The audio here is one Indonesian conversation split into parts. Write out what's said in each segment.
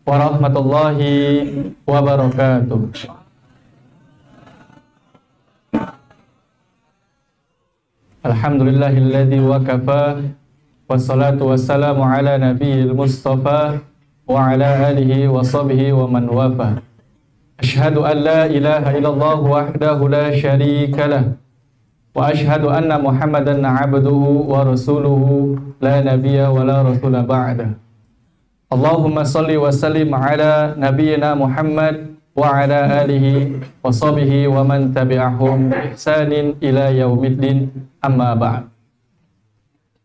warahmatullahi wabarakatuh. Alhamdulillahilladzi wakafa, wassalatu wassalamu ala nabiyil mustafa wa ala alihi wa sahbihi wa man wafa. Ashhadu an la ilaha illallah wahdahu la syarika lah, wa ashhadu anna Muhammadan abduhu wa rasuluhu la nabiyya wa la rasula ba'da. Allahumma salli wa sallim ala nabiyyina Muhammad wa ala alihi wa sahbihi wa man tabi'ahum bi ihsanin ila yaumiddin, amma ba'd.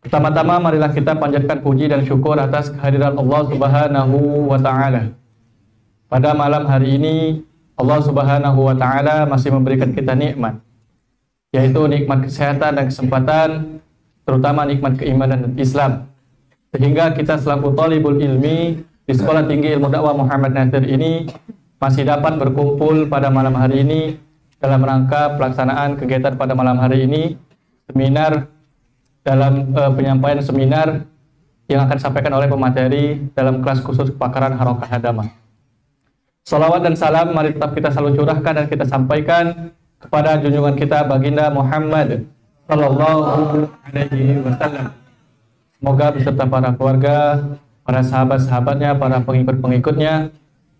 Pertama-tama marilah kita panjatkan puji dan syukur atas kehadiran Allah Subhanahu wa taala. Pada malam hari ini Allah Subhanahu wa taala masih memberikan kita nikmat, yaitu nikmat kesehatan dan kesempatan, terutama nikmat keimanan dan Islam. Sehingga kita selaku thalibul ilmi di Sekolah Tinggi Ilmu Dakwah Muhammad Natsir ini masih dapat berkumpul pada malam hari ini dalam rangka pelaksanaan kegiatan pada malam hari ini, seminar dalam penyampaian seminar yang akan disampaikan oleh pemateri dalam kelas khusus kepakaran Harokah Hadamah. Salawat dan salam mari tetap kita selalu curahkan dan kita sampaikan kepada junjungan kita Baginda Muhammad sallallahu alaihi wasallam. Semoga beserta para keluarga, para sahabat-sahabatnya, para pengikut-pengikutnya,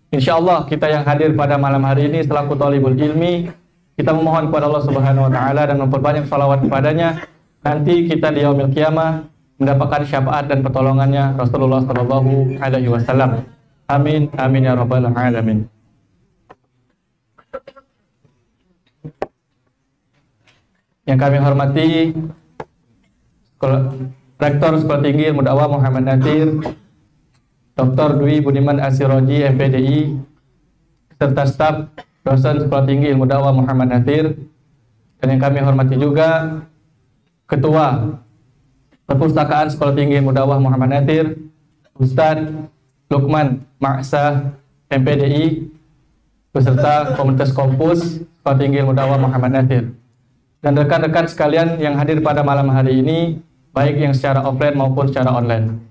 insya Allah kita yang hadir pada malam hari ini selaku thalibul ilmi, kita memohon kepada Allah Subhanahu wa taala dan memperbanyak salawat kepadanya. Nanti kita di yaumil qiyamah mendapatkan syafaat dan pertolongannya Rasulullah sallallahu alaihi wasallam. Amin amin ya rabbal alamin. Yang kami hormati Rektor Sekolah Tinggi Ilmu Dakwah Muhammad Natsir, Dr. Dwi Budiman Asiroji MPDI, serta staf dosen Sekolah Tinggi Ilmu Dakwah Muhammad Natsir, dan yang kami hormati juga Ketua Perpustakaan Sekolah Tinggi Ilmu Dakwah Muhammad Natsir, Ustadz Lukman Ma'sah MPDI, beserta Komunitas Kompus Sekolah Tinggi Ilmu Dakwah Muhammad Natsir, dan rekan-rekan sekalian yang hadir pada malam hari ini, baik yang secara offline maupun secara online.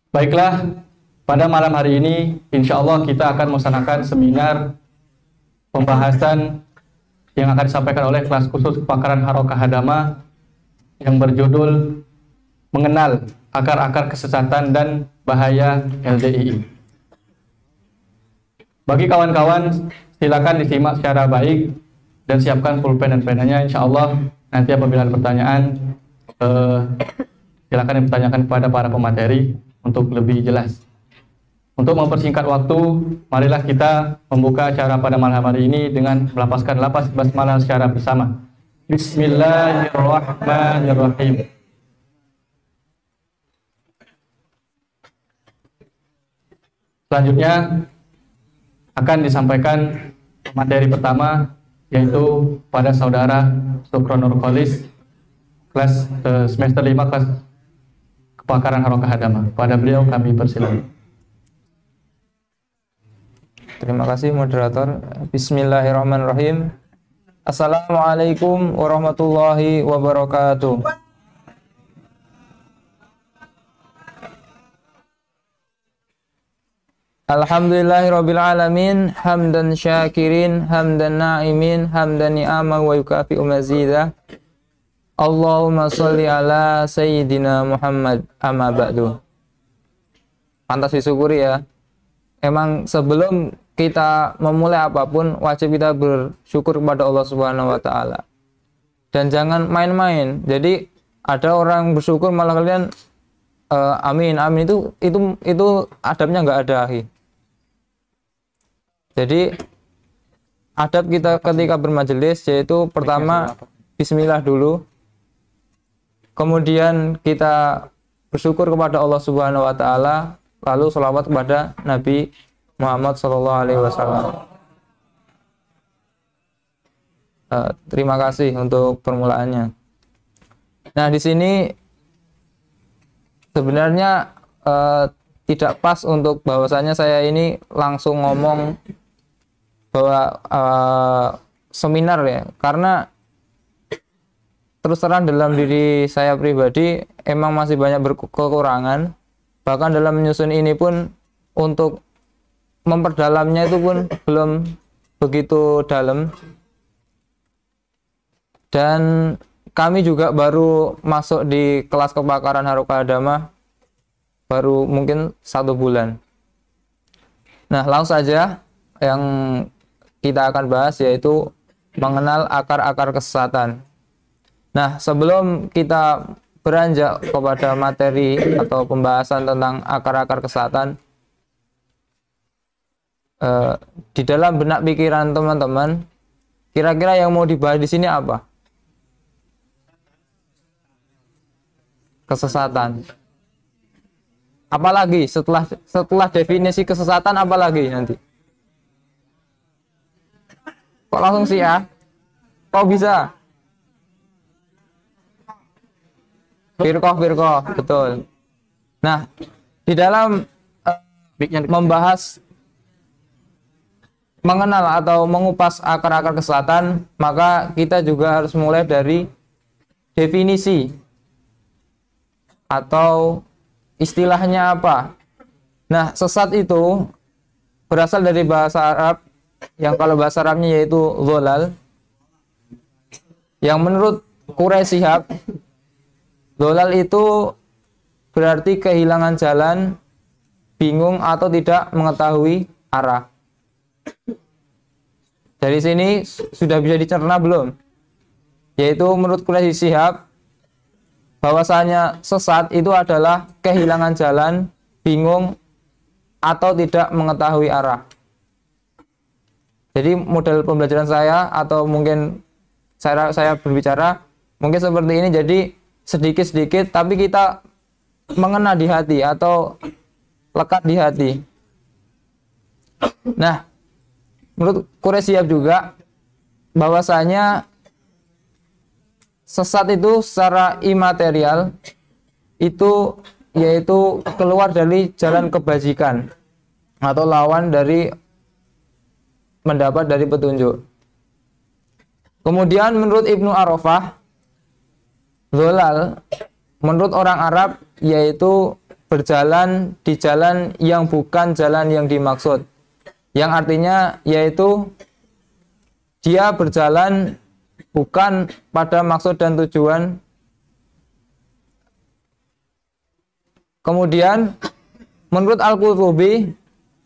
Baiklah, pada malam hari ini insya Allah kita akan melaksanakan seminar pembahasan yang akan disampaikan oleh kelas khusus kepakaran Harokah Hadamah yang berjudul Mengenal Akar-Akar Kesesatan dan Bahaya LDII. Bagi kawan-kawan, silakan disimak secara baik dan siapkan pulpen dan penanya. Insya Allah nanti apabila ada pertanyaan, silakan dipertanyakan kepada para pemateri untuk lebih jelas. Untuk mempersingkat waktu, marilah kita membuka acara pada malam hari ini dengan melafazkan lafaz basmalah secara bersama. Bismillahirrahmanirrahim. Selanjutnya akan disampaikan materi pertama, yaitu pada saudara Sukron Nurkholis, kelas semester 5 kelas kepakaran Harokah Hadamah. Pada beliau kami persilakan. Terima kasih moderator. Bismillahirrahmanirrahim. Assalamualaikum warahmatullahi wabarakatuh. Alhamdulillahirabbil alamin, hamdan syakirin, hamdan na'imin, hamdan ni'ama wa yukafi'u mazidah. Allahumma sholli ala Sayyidina Muhammad, amma ba'du. Pantas disyukuri ya. Emang sebelum kita memulai apapun, wajib kita bersyukur kepada Allah Subhanahu wa taala. Dan jangan main-main. Jadi ada orang bersyukur malah kalian amin amin, itu adabnya nggak ada, akhi. Jadi adab kita ketika bermajelis yaitu pertama bismillah dulu. Kemudian kita bersyukur kepada Allah Subhanahu wa taala, lalu sholawat kepada Nabi Muhammad sallallahu alaihi wasallam. Terima kasih untuk permulaannya. Nah, di sini sebenarnya tidak pas untuk bahwasanya saya ini langsung ngomong bahwa seminar ya, karena terus terang dalam diri saya pribadi emang masih banyak kekurangan. Bahkan dalam menyusun ini pun untuk memperdalamnya itu pun belum begitu dalam, dan kami juga baru masuk di kelas kepakaran Haroka Adama baru mungkin 1 bulan. Nah, langsung saja yang kita akan bahas yaitu mengenal akar-akar kesesatan. Nah, sebelum kita beranjak kepada materi atau pembahasan tentang akar-akar kesesatan, di dalam benak pikiran teman-teman, kira-kira yang mau dibahas di sini apa? Kesesatan. Apalagi setelah definisi kesesatan, apalagi nanti? Kok langsung sih ya? Kok bisa? Firqah, betul. Nah, di dalam membahas mengenal atau mengupas akar-akar kesesatan, maka kita juga harus mulai dari definisi atau istilahnya apa. Nah, sesat itu berasal dari bahasa Arab, yang kalau bahasa Arabnya yaitu dholal, yang menurut Quraisy Shihab, dholal itu berarti kehilangan jalan, bingung atau tidak mengetahui arah. Dari sini sudah bisa dicerna belum? Yaitu menurut Quraisy Shihab, bahwasanya sesat itu adalah kehilangan jalan, bingung, atau tidak mengetahui arah. Jadi model pembelajaran saya, atau mungkin saya berbicara mungkin seperti ini, jadi sedikit-sedikit tapi kita mengena di hati atau lekat di hati. Nah, menurut Quraisy Shihab juga bahwasanya sesat itu secara imaterial itu yaitu keluar dari jalan kebajikan atau lawan dari mendapat dari petunjuk. Kemudian menurut Ibnu Arafah, dholal menurut orang Arab yaitu berjalan di jalan yang bukan jalan yang dimaksud, yang artinya yaitu dia berjalan bukan pada maksud dan tujuan. Kemudian menurut Al-Qurtubi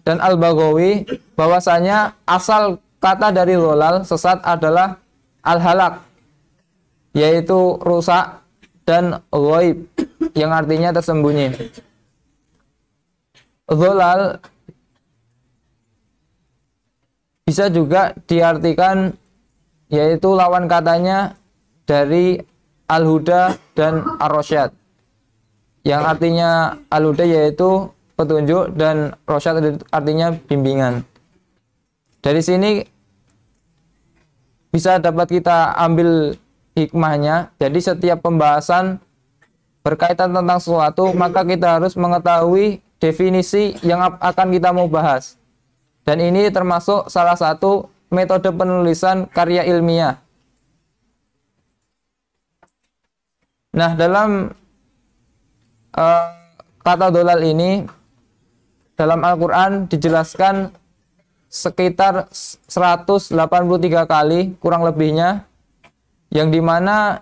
dan Al-Baghawi bahwasanya asal kata dari dholal sesat adalah al-halak, yaitu rusak, dan ghaib yang artinya tersembunyi. Dholal bisa juga diartikan yaitu lawan katanya dari al-huda dan ar-rasyad, yang artinya al-huda yaitu petunjuk dan rasyad artinya bimbingan. Dari sini bisa dapat kita ambil hikmahnya. Jadi setiap pembahasan berkaitan tentang sesuatu, maka kita harus mengetahui definisi yang akan kita mau bahas. Dan ini termasuk salah satu metode penulisan karya ilmiah. Nah, dalam kata dholal ini dalam Al-Quran dijelaskan sekitar 183 kali kurang lebihnya, yang dimana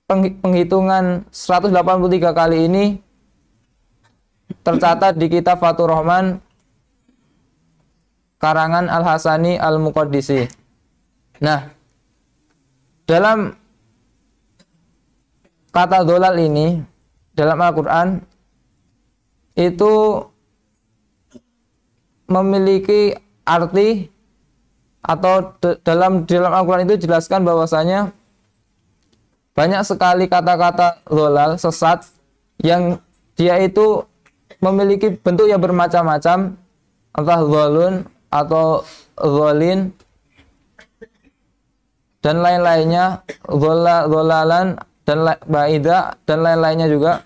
penghitungan 183 kali ini tercatat di kitab Fathur Rahman karangan Al-Hasani Al-Muqaddisi. Nah, dalam kata dholal ini dalam Al-Quran itu memiliki arti, atau dalam Al-Quran itu jelaskan bahwasanya banyak sekali kata-kata dholal sesat yang dia itu memiliki bentuk yang bermacam-macam, entah dholun atau dholin dan lain-lainnya, dholalan dan baidah dan lain-lainnya juga,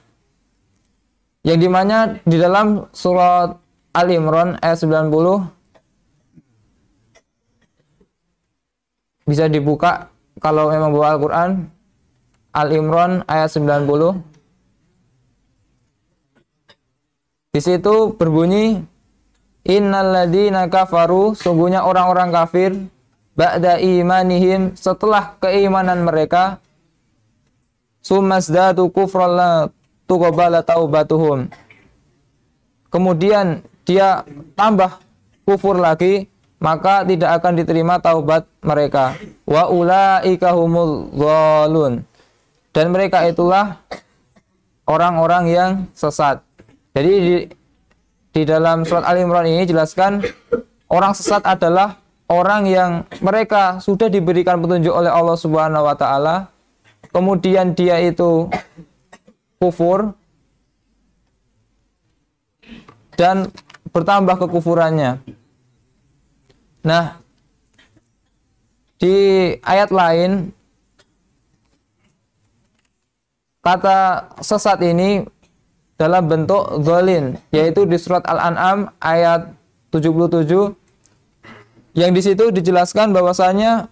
yang dimana di dalam surat Al-Imran ayat 90 bisa dibuka kalau memang bawa Al-Quran. Al-Imran ayat 90. Di situ berbunyi innalladzina kafaru, sungguhnya orang-orang kafir, ba'da imanihim, setelah keimanan mereka, sumazdatu kufran la tuqbala taubatuhum, kemudian dia tambah kufur lagi, maka tidak akan diterima taubat mereka. Wa ulaika humul dhalun, dan mereka itulah orang-orang yang sesat. Jadi di dalam surat Al-Imran ini jelaskan orang sesat adalah orang yang mereka sudah diberikan petunjuk oleh Allah Subhanahu wa taala, kemudian dia itu kufur dan bertambah kekufurannya. Nah, di ayat lain kata sesat ini dalam bentuk dzalin, yaitu di surat Al-An'am ayat 77, yang di situ dijelaskan bahwasanya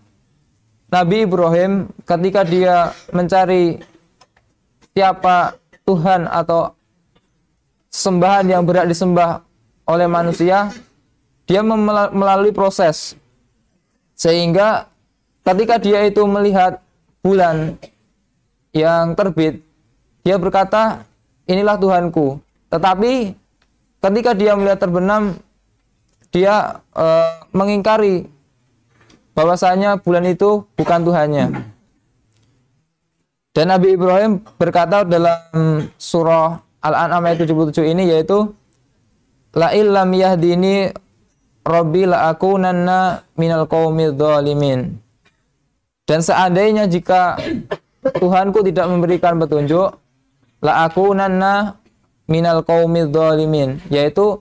Nabi Ibrahim ketika dia mencari siapa Tuhan atau sembahan yang berhak disembah oleh manusia, dia melalui proses, sehingga ketika dia itu melihat bulan yang terbit, dia berkata, inilah Tuhanku. Tetapi ketika dia melihat terbenam, dia mengingkari bahwasanya bulan itu bukan Tuhannya. Dan Nabi Ibrahim berkata dalam surah Al-An'am ayat 77 ini, yaitu la illam yahdini rabbi la akunanna minal qaumidz zalimin. Dan seandainya jika Tuhanku tidak memberikan petunjuk, la akunanna minal qaumidz zalimin, yaitu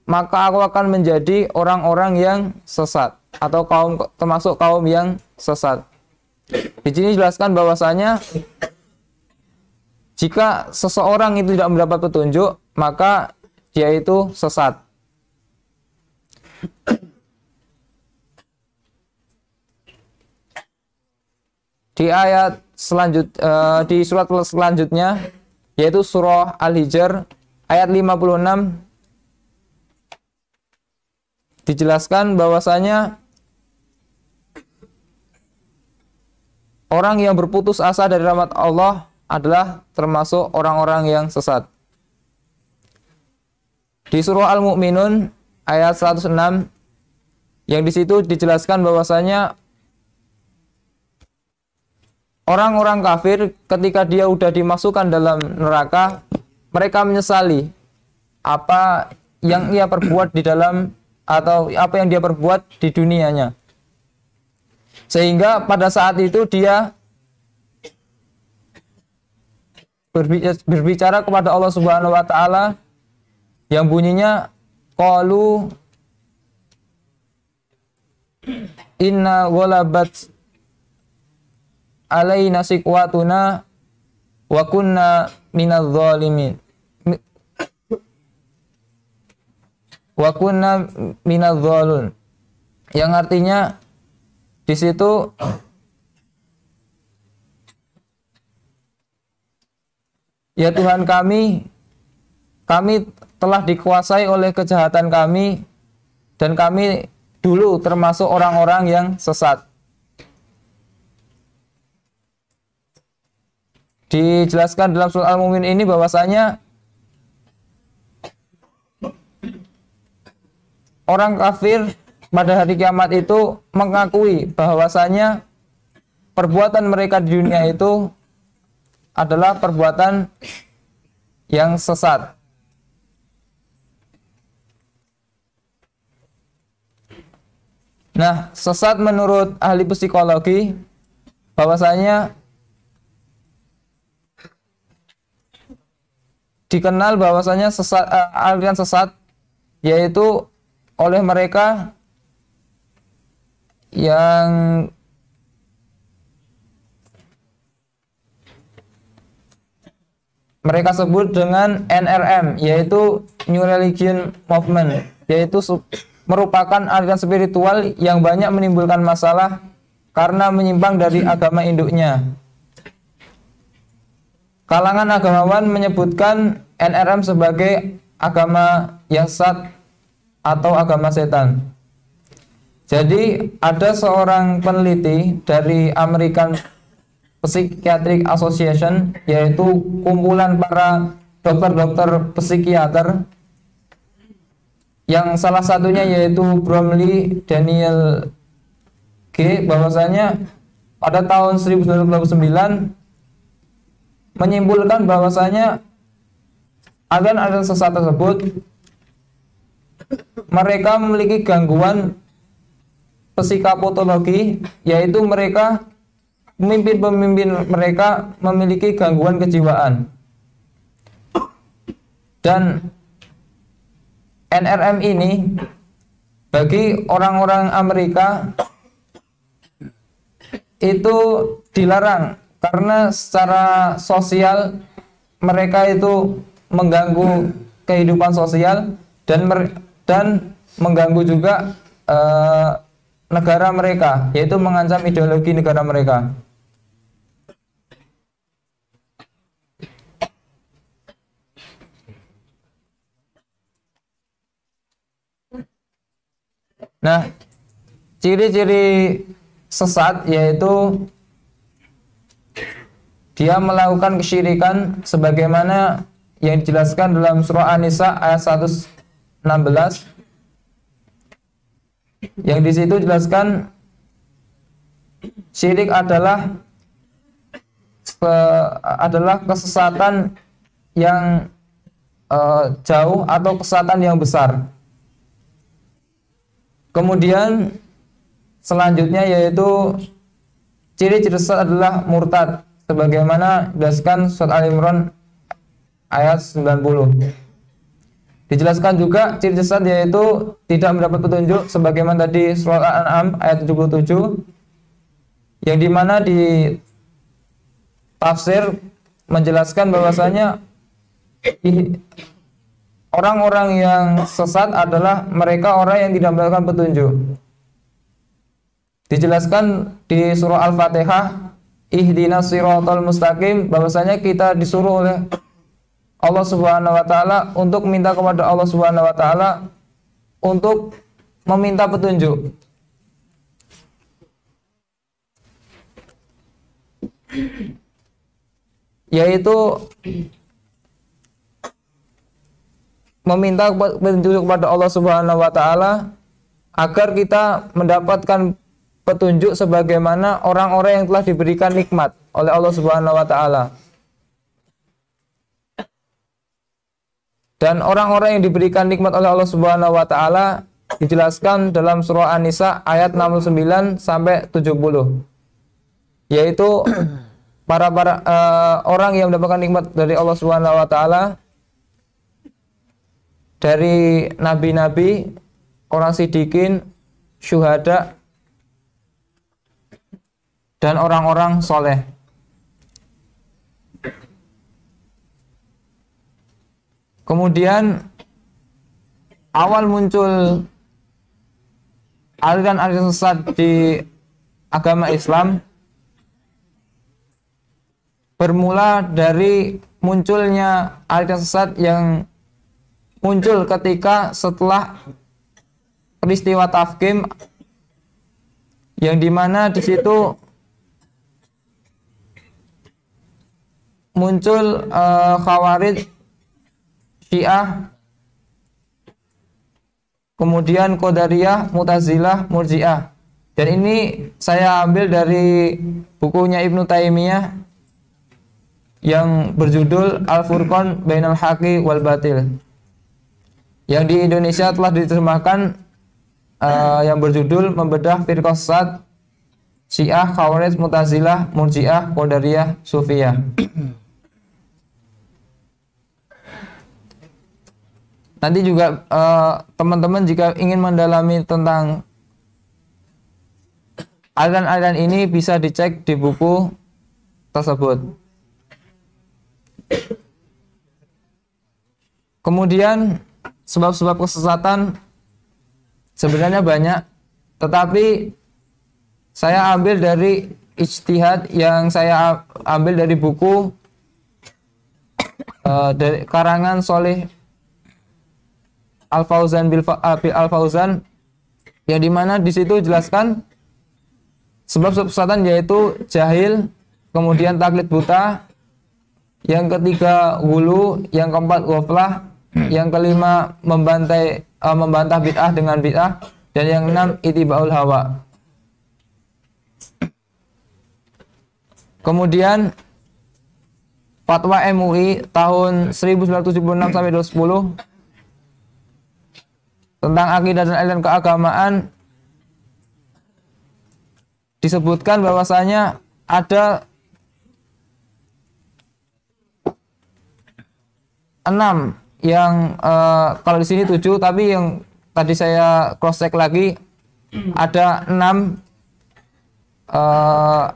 maka aku akan menjadi orang-orang yang sesat, atau termasuk kaum yang sesat. Di sini dijelaskan bahwasanya jika seseorang itu tidak mendapat petunjuk, maka dia itu sesat. Di ayat di surat selanjutnya, yaitu surah Al-Hijr ayat 56, dijelaskan bahwasanya orang yang berputus asa dari rahmat Allah adalah termasuk orang-orang yang sesat. Di surah Al-Mu'minun ayat 106, yang di situ dijelaskan bahwasanya orang-orang kafir ketika dia sudah dimasukkan dalam neraka, mereka menyesali apa yang ia perbuat di dalam, atau apa yang dia perbuat di dunianya. Sehingga pada saat itu dia berbicara kepada Allah Subhanahu wa taala yang bunyinya qalu inna ghalabat alaina siqwatuna wa kunna minadz zalimin wa kunna minadz zalun, yang artinya di situ ya Tuhan kami telah dikuasai oleh kejahatan kami, dan kami dulu termasuk orang-orang yang sesat. Dijelaskan dalam surah Al-Mu'min ini bahwasanya orang kafir pada hari kiamat itu mengakui bahwasanya perbuatan mereka di dunia itu adalah perbuatan yang sesat. Nah, sesat menurut ahli psikologi bahwasanya dikenal bahwasanya aliran sesat yaitu oleh mereka yang mereka sebut dengan NRM, yaitu New Religion Movement, yaitu merupakan aliran spiritual yang banyak menimbulkan masalah karena menyimpang dari agama induknya. kalangan agamawan menyebutkan NRM sebagai agama yang sesat atau agama setan. Jadi ada seorang peneliti dari American Psychiatric Association, yaitu kumpulan para dokter-dokter psikiater, yang salah satunya yaitu Bromley Daniel G, bahwasanya pada tahun 1929 menyimpulkan bahwasanya aliran sesat tersebut mereka memiliki gangguan psikopatologi, yaitu mereka pemimpin mereka memiliki gangguan kejiwaan. Dan NRM ini bagi orang-orang Amerika itu dilarang karena secara sosial mereka itu mengganggu kehidupan sosial dan mengganggu juga negara mereka, yaitu mengancam ideologi negara mereka. Nah, ciri-ciri sesat yaitu dia melakukan kesyirikan sebagaimana yang dijelaskan dalam surah An-Nisa ayat 116, yang di situ dijelaskan syirik adalah kesesatan yang jauh atau kesesatan yang besar. Kemudian selanjutnya yaitu ciri-ciri sesat adalah murtad sebagaimana dijelaskan surat Al-Imran ayat 90. Dijelaskan juga ciri sesat yaitu tidak mendapat petunjuk sebagaimana tadi surat Al-An'am ayat 77, yang dimana di tafsir menjelaskan bahwasanya orang-orang yang sesat adalah mereka orang yang tidak mendapatkan petunjuk. Dijelaskan di surah Al-Fatihah, ihdinas siratal mustaqim, bahwasanya kita disuruh oleh Allah Subhanahu wa taala untuk minta kepada Allah Subhanahu wa taala untuk meminta petunjuk. Yaitu meminta petunjuk kepada Allah Subhanahu wa taala agar kita mendapatkan petunjuk sebagaimana orang-orang yang telah diberikan nikmat oleh Allah Subhanahu wa taala. Dan orang-orang yang diberikan nikmat oleh Allah Subhanahu wa taala dijelaskan dalam surah An-Nisa ayat 69 sampai 70. Yaitu orang yang mendapatkan nikmat dari Allah Subhanahu wa taala dari nabi-nabi, orang siddiqin, syuhada, dan orang-orang soleh. Kemudian awal muncul aliran-aliran sesat di agama Islam bermula dari munculnya aliran sesat yang muncul ketika setelah peristiwa Tafkim, yang dimana di situ muncul Khawarij, Syiah, kemudian Qadariyah, Mu'tazilah, Murji'ah. Dan ini saya ambil dari bukunya Ibnu Taimiyah yang berjudul Al-Furqan Bainal Haqqi wal Batil, yang di Indonesia telah diterjemahkan yang berjudul Membedah Firqah Sesat Syiah, Khawarij, Mu'tazilah, Murji'ah, Qadariyah, Sufiyah. Nanti juga teman-teman jika ingin mendalami tentang aliran-aliran ini bisa dicek di buku tersebut. Kemudian sebab-sebab kesesatan sebenarnya banyak, tetapi saya ambil dari ijtihad yang saya ambil dari buku dari karangan Sholih Al-Fauzan Al-Fauzan, yang dimana di situ jelaskan sebab kesesatan yaitu jahil, kemudian taklid buta, yang ketiga hulu, yang keempat ghaflah, yang kelima membantah bid'ah dengan bid'ah, dan yang enam ittibaul hawa. Kemudian Fatwa MUI tahun 1976 sampai 2010 tentang akidah dan aliran keagamaan disebutkan bahwasanya ada 6 yang kalau di sini 7, tapi yang tadi saya cross check lagi ada 6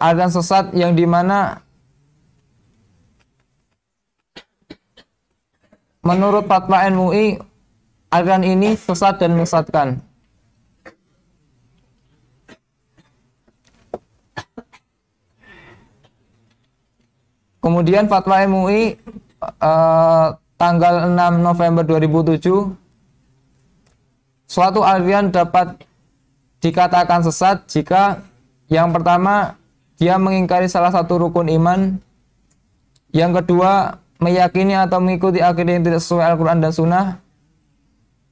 aliran sesat yang dimana menurut fatwa MUI aliran ini sesat dan menyesatkan. Kemudian fatwa MUI tanggal 6 November 2007, suatu aliran dapat dikatakan sesat jika yang pertama dia mengingkari salah satu rukun iman, yang kedua meyakini atau mengikuti akidah yang tidak sesuai Al-Quran dan Sunnah,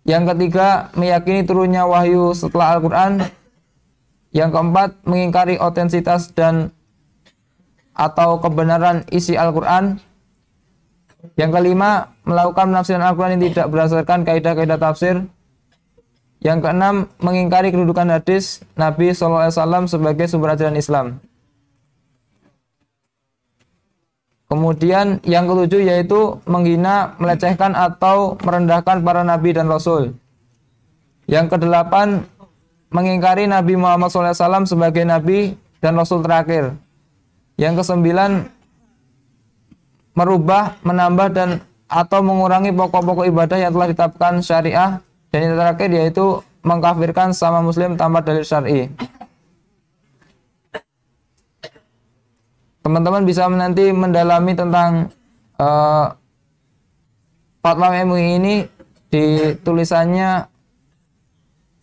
yang ketiga meyakini turunnya wahyu setelah Al-Quran, yang keempat mengingkari otentitas dan atau kebenaran isi Al-Quran, yang kelima melakukan penafsiran Al-Quran yang tidak berdasarkan kaidah-kaidah tafsir, yang keenam mengingkari kedudukan hadis Nabi SAW sebagai sumber ajaran Islam. Kemudian yang ketujuh yaitu menghina, melecehkan atau merendahkan para nabi dan rasul. Yang kedelapan mengingkari Nabi Muhammad SAW sebagai nabi dan rasul terakhir. Yang kesembilan merubah, menambah dan atau mengurangi pokok-pokok ibadah yang telah ditetapkan syariah. Dan yang terakhir yaitu mengkafirkan sama muslim tanpa dalil syar'i. Teman-teman bisa nanti mendalami tentang fatwa MUI ini di tulisannya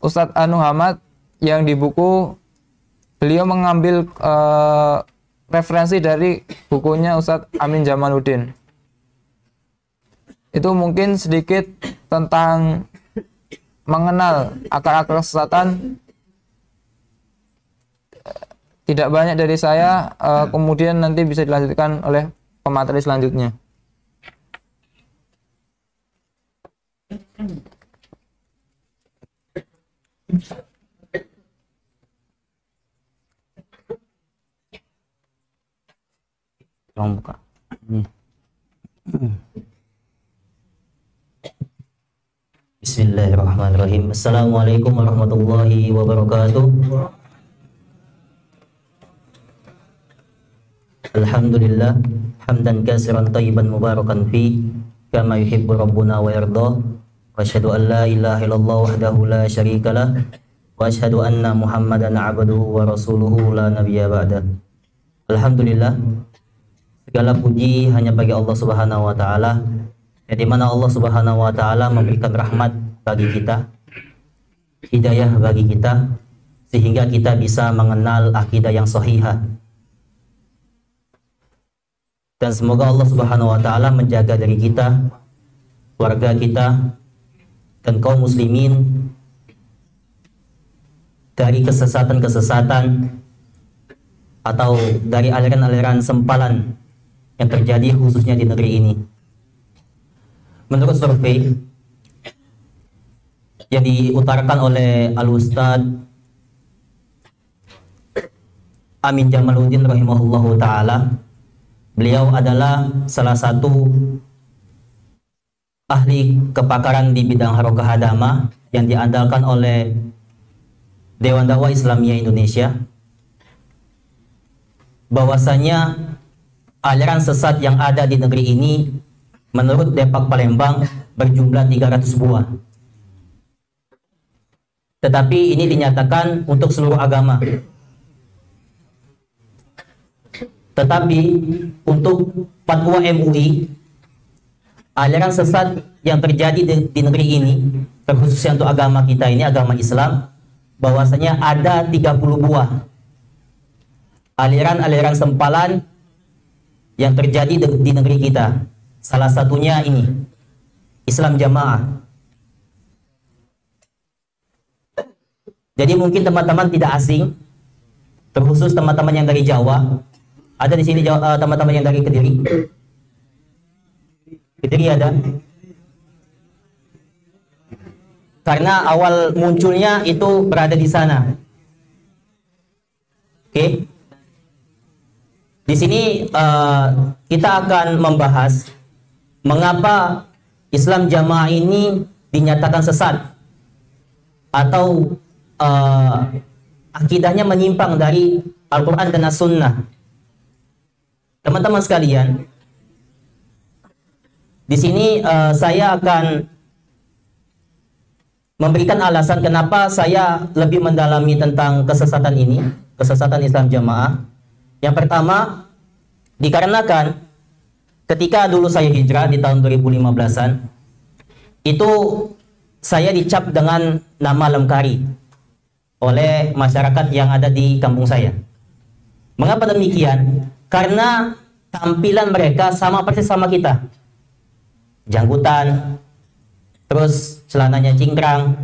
Ustadz Anu Hamad, yang di buku beliau mengambil referensi dari bukunya Ustadz Amin Jamaluddin. Itu mungkin sedikit tentang mengenal akar-akar kesesatan. Tidak banyak dari saya, kemudian nanti bisa dilanjutkan oleh pemateri selanjutnya. Tolong buka. Bismillahirrahmanirrahim. Assalamualaikum warahmatullahi wabarakatuh. Alhamdulillah hamdan katsiran thayyiban mubarakan fi kama yuhibbu rabbuna wa yarda. Wa asyhadu an la ilaha illallah wahdahu la syarikalah wa asyhadu anna Muhammadan abduhu wa rasuluhu la nabiyya ba'da. Alhamdulillah, segala puji hanya bagi Allah Subhanahu wa taala, di mana Allah Subhanahu wa taala memberikan rahmat bagi kita, hidayah bagi kita, sehingga kita bisa mengenal akidah yang sahihah. Dan semoga Allah Subhanahu wa taala menjaga dari kita, keluarga kita, dan kaum muslimin dari kesesatan-kesesatan atau dari aliran-aliran sempalan yang terjadi khususnya di negeri ini. Menurut survei yang diutarakan oleh Al-Ustadz Amin Jamaluddin rahimahullahu ta'ala, beliau adalah salah satu ahli kepakaran di bidang harokah hadamah yang diandalkan oleh Dewan Dakwah Islamiyah Indonesia, bahwasanya aliran sesat yang ada di negeri ini menurut Depak Palembang berjumlah 300 buah. Tetapi ini dinyatakan untuk seluruh agama. Tetapi untuk fatwa MUI aliran sesat yang terjadi di negeri ini, terkhususnya untuk agama kita ini, agama Islam, bahwasanya ada 30 buah aliran-aliran sempalan yang terjadi di negeri kita. Salah satunya ini, Islam Jamaah. Jadi mungkin teman-teman tidak asing, terkhusus teman-teman yang dari Jawa. Ada di sini teman-teman yang dari Kediri. Kediri ada. Karena awal munculnya itu berada di sana. Oke. Di sini kita akan membahas mengapa Islam Jamaah ini dinyatakan sesat atau akidahnya menyimpang dari Al-Quran dan As-Sunnah. Teman-teman sekalian, di sini saya akan memberikan alasan kenapa saya lebih mendalami tentang kesesatan ini, kesesatan Islam Jamaah. Yang pertama, dikarenakan ketika dulu saya hijrah di tahun 2015-an, itu saya dicap dengan nama Lemkari oleh masyarakat yang ada di kampung saya. Mengapa demikian? Karena tampilan mereka sama persis sama kita. Janggutan, terus celananya cingkrang,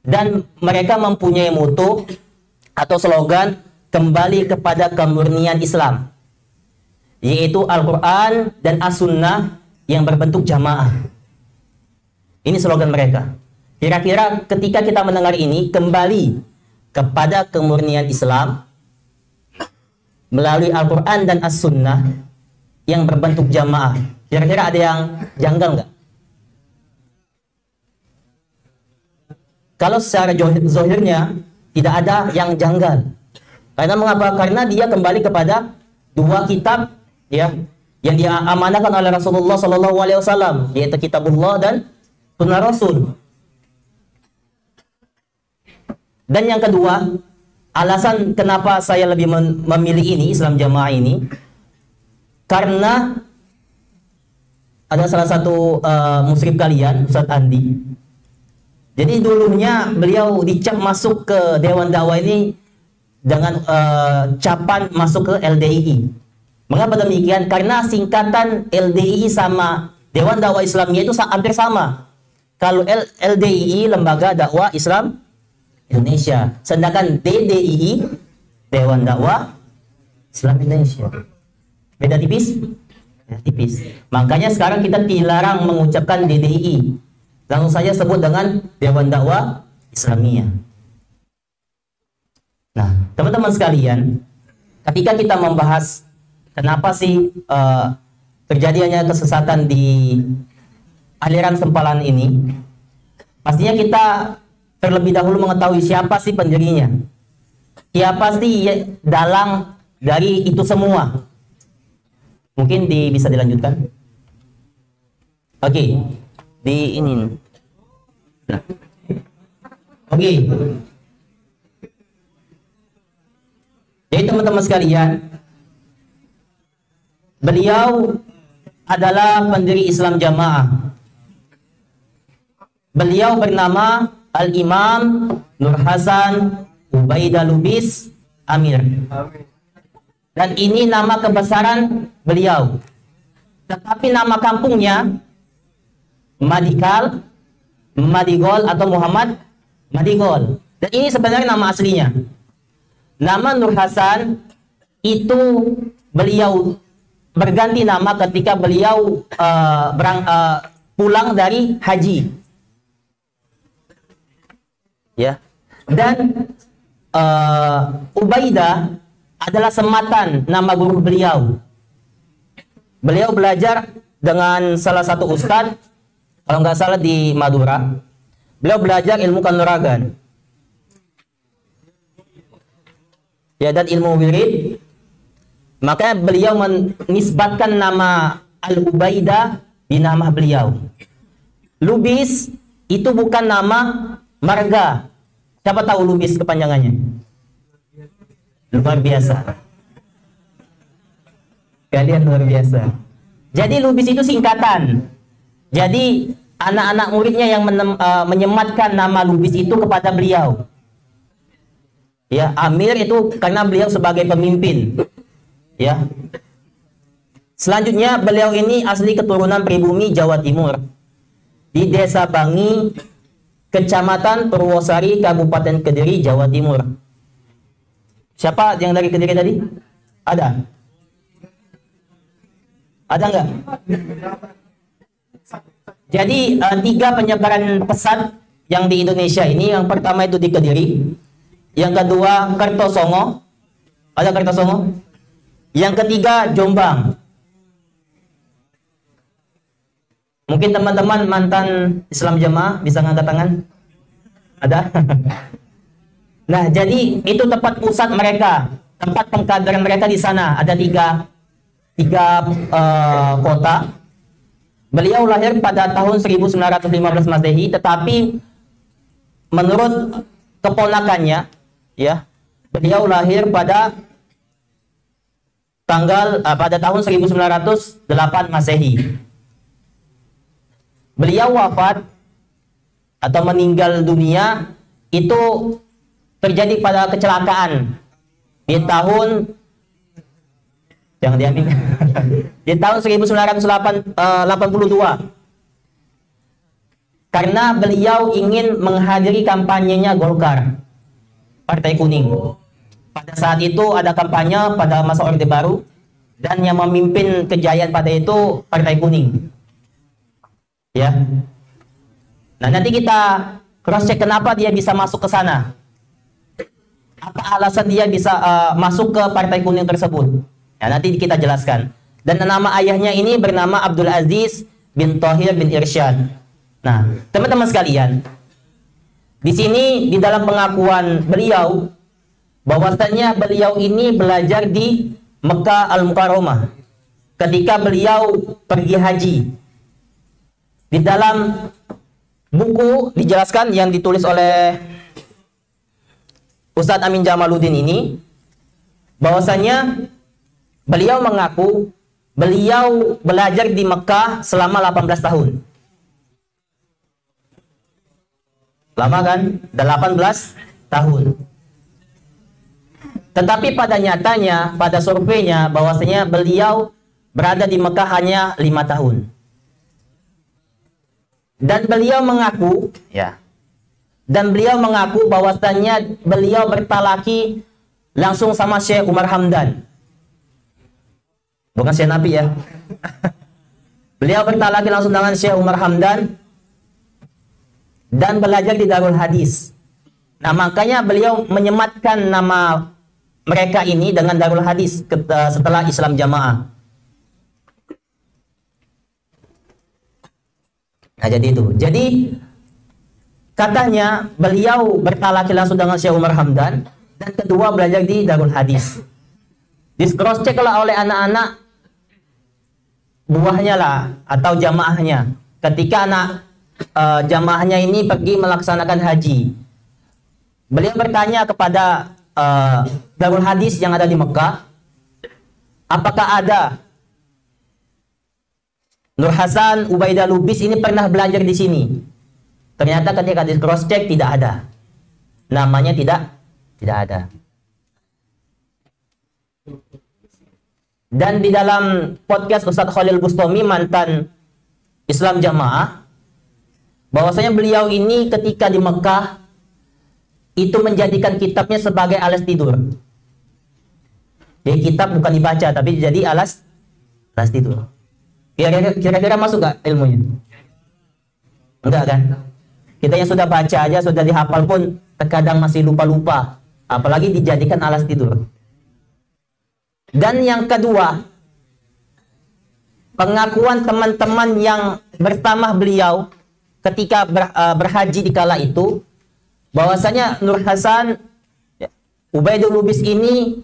dan mereka mempunyai moto atau slogan kembali kepada kemurnian Islam, yaitu Al-Quran dan As-Sunnah yang berbentuk jamaah. Ini slogan mereka. Kira-kira ketika kita mendengar ini, kembali kepada kemurnian Islam melalui Al-Quran dan As-Sunnah yang berbentuk jamaah, kira-kira ada yang janggal nggak? Kalau secara zohirnya tidak ada yang janggal. Karena mengapa? Karena dia kembali kepada dua kitab ya yang diamanahkan oleh Rasulullah SAW, yaitu Kitabullah dan Sunnah Rasul. Dan yang kedua, alasan kenapa saya lebih memilih ini, Islam Jamaah ini, karena ada salah satu musyrif kalian, Ustadz Andi. Jadi dulunya beliau dicap masuk ke Dewan Dakwah ini dengan capan masuk ke LDII. Mengapa demikian? Karena singkatan LDII sama Dewan Dakwah Islamiyah itu hampir sama. Kalau LDII, Lembaga Dakwah Islam Indonesia, sedangkan DDII, Dewan Dakwah Islam Indonesia. Beda tipis? Ya, tipis. Makanya sekarang kita dilarang mengucapkan DDII. Langsung saja sebut dengan Dewan Dakwah Islamiyah. Nah, teman-teman sekalian, ketika kita membahas kenapa sih terjadinya kesesatan di aliran sempalan ini, pastinya kita terlebih dahulu mengetahui siapa sih pendirinya, siapa sih dalang dari itu semua. Mungkin bisa dilanjutkan. Oke, di ini. Nah. Oke. Jadi teman-teman sekalian, beliau adalah pendiri Islam Jamaah. Beliau bernama Al-Imam Nur Hasan Ubaidah Lubis Amir. Dan ini nama kebesaran beliau. Tetapi nama kampungnya Madikal, Madigol atau Muhammad Madigol. Dan ini sebenarnya nama aslinya. Nama Nur Hasan itu beliau berganti nama ketika beliau pulang dari haji. Ya. Dan Ubaidah adalah sematan nama guru beliau. Beliau belajar dengan salah satu ustadz, kalau nggak salah di Madura. Beliau belajar ilmu kanuragan. Ya, dan ilmu wirid. Makanya beliau menisbatkan nama Al-Ubaidah di nama beliau. Lubis itu bukan nama marga. Siapa tahu Lubis kepanjangannya? Luar biasa. Kalian luar biasa. Jadi lubis itu singkatan. Jadi anak-anak muridnya yang menyematkan nama lubis itu kepada beliau. Ya, Amir itu karena beliau sebagai pemimpin. Ya. Selanjutnya beliau ini asli keturunan pribumi Jawa Timur. Di Desa Bangi, Kecamatan Purwosari, Kabupaten Kediri, Jawa Timur. Siapa yang dari Kediri tadi? Ada? Ada nggak? Jadi 3 penyebaran pesat yang di Indonesia ini. Yang pertama itu di Kediri. Yang kedua Kertosongo. Ada Kertosongo? Yang ketiga Jombang. Mungkin teman-teman mantan Islam Jamaah bisa ngangkat tangan? Ada? Nah, jadi itu tempat pusat mereka, tempat pengkaderan mereka di sana. Ada tiga kota. Beliau lahir pada tahun 1915 Masehi, tetapi menurut keponakannya, ya, beliau lahir pada tahun 1908 Masehi. Beliau wafat atau meninggal dunia itu terjadi pada kecelakaan di tahun jangan diambil di tahun 1982 karena beliau ingin menghadiri kampanyenya Golkar, Partai Kuning. Pada saat itu ada kampanye pada masa Orde Baru dan yang memimpin kejayaan pada itu Partai Kuning. Ya. Nah, nanti kita cross check kenapa dia bisa masuk ke sana. Apa alasan dia bisa masuk ke Partai Kuning tersebut? Ya, nanti kita jelaskan. Dan nama ayahnya ini bernama Abdul Aziz bin Thohir bin Irsyad. Nah, teman-teman sekalian, di sini di dalam pengakuan beliau bahwasanya beliau ini belajar di Mekah Al-Mukarramah ketika beliau pergi haji. Di dalam buku dijelaskan yang ditulis oleh Ustadz Amin Jamaluddin ini bahwasanya beliau mengaku beliau belajar di Mekah selama 18 tahun. Lama kan? 18 tahun. Tetapi pada nyatanya, pada surveinya bahwasanya beliau berada di Mekah hanya 5 tahun. Dan beliau mengaku, ya. Dan beliau mengaku bahwasannya beliau bertalaki langsung sama Syekh Umar Hamdan. Bukan Syekh Nabi ya. Beliau bertalaki langsung dengan Syekh Umar Hamdan dan belajar di Darul Hadis. Nah, makanya beliau menyematkan nama mereka ini dengan Darul Hadis setelah Islam Jamaah. Nah, jadi itu. Jadi katanya beliau bertalaki langsung dengan Syekh Umar Hamdan dan kedua belajar di Darul Hadis. Di cross check lah oleh anak-anak buahnya lah atau jamaahnya. Ketika anak jamaahnya ini pergi melaksanakan haji, beliau bertanya kepada Darul Hadis yang ada di Mekah, apakah ada Nur Hasan Ubaidah Lubis ini pernah belajar di sini? Ternyata ketika di cross check tidak ada. Namanya tidak ada. Dan di dalam podcast Ustadz Khalil Bustami mantan Islam Jamaah, bahwasanya beliau ini ketika di Mekah itu menjadikan kitabnya sebagai alas tidur. Jadi kitab bukan dibaca tapi jadi alas tidur. Kira-kira masuk gak ilmunya? Enggak kan? Kita yang sudah baca aja, sudah dihafal pun terkadang masih lupa-lupa. Apalagi dijadikan alas tidur. Dan yang kedua, pengakuan teman-teman yang bersama beliau ketika berhaji di kala itu, bahwasanya Nur Hasan Ubaidul Lubis ini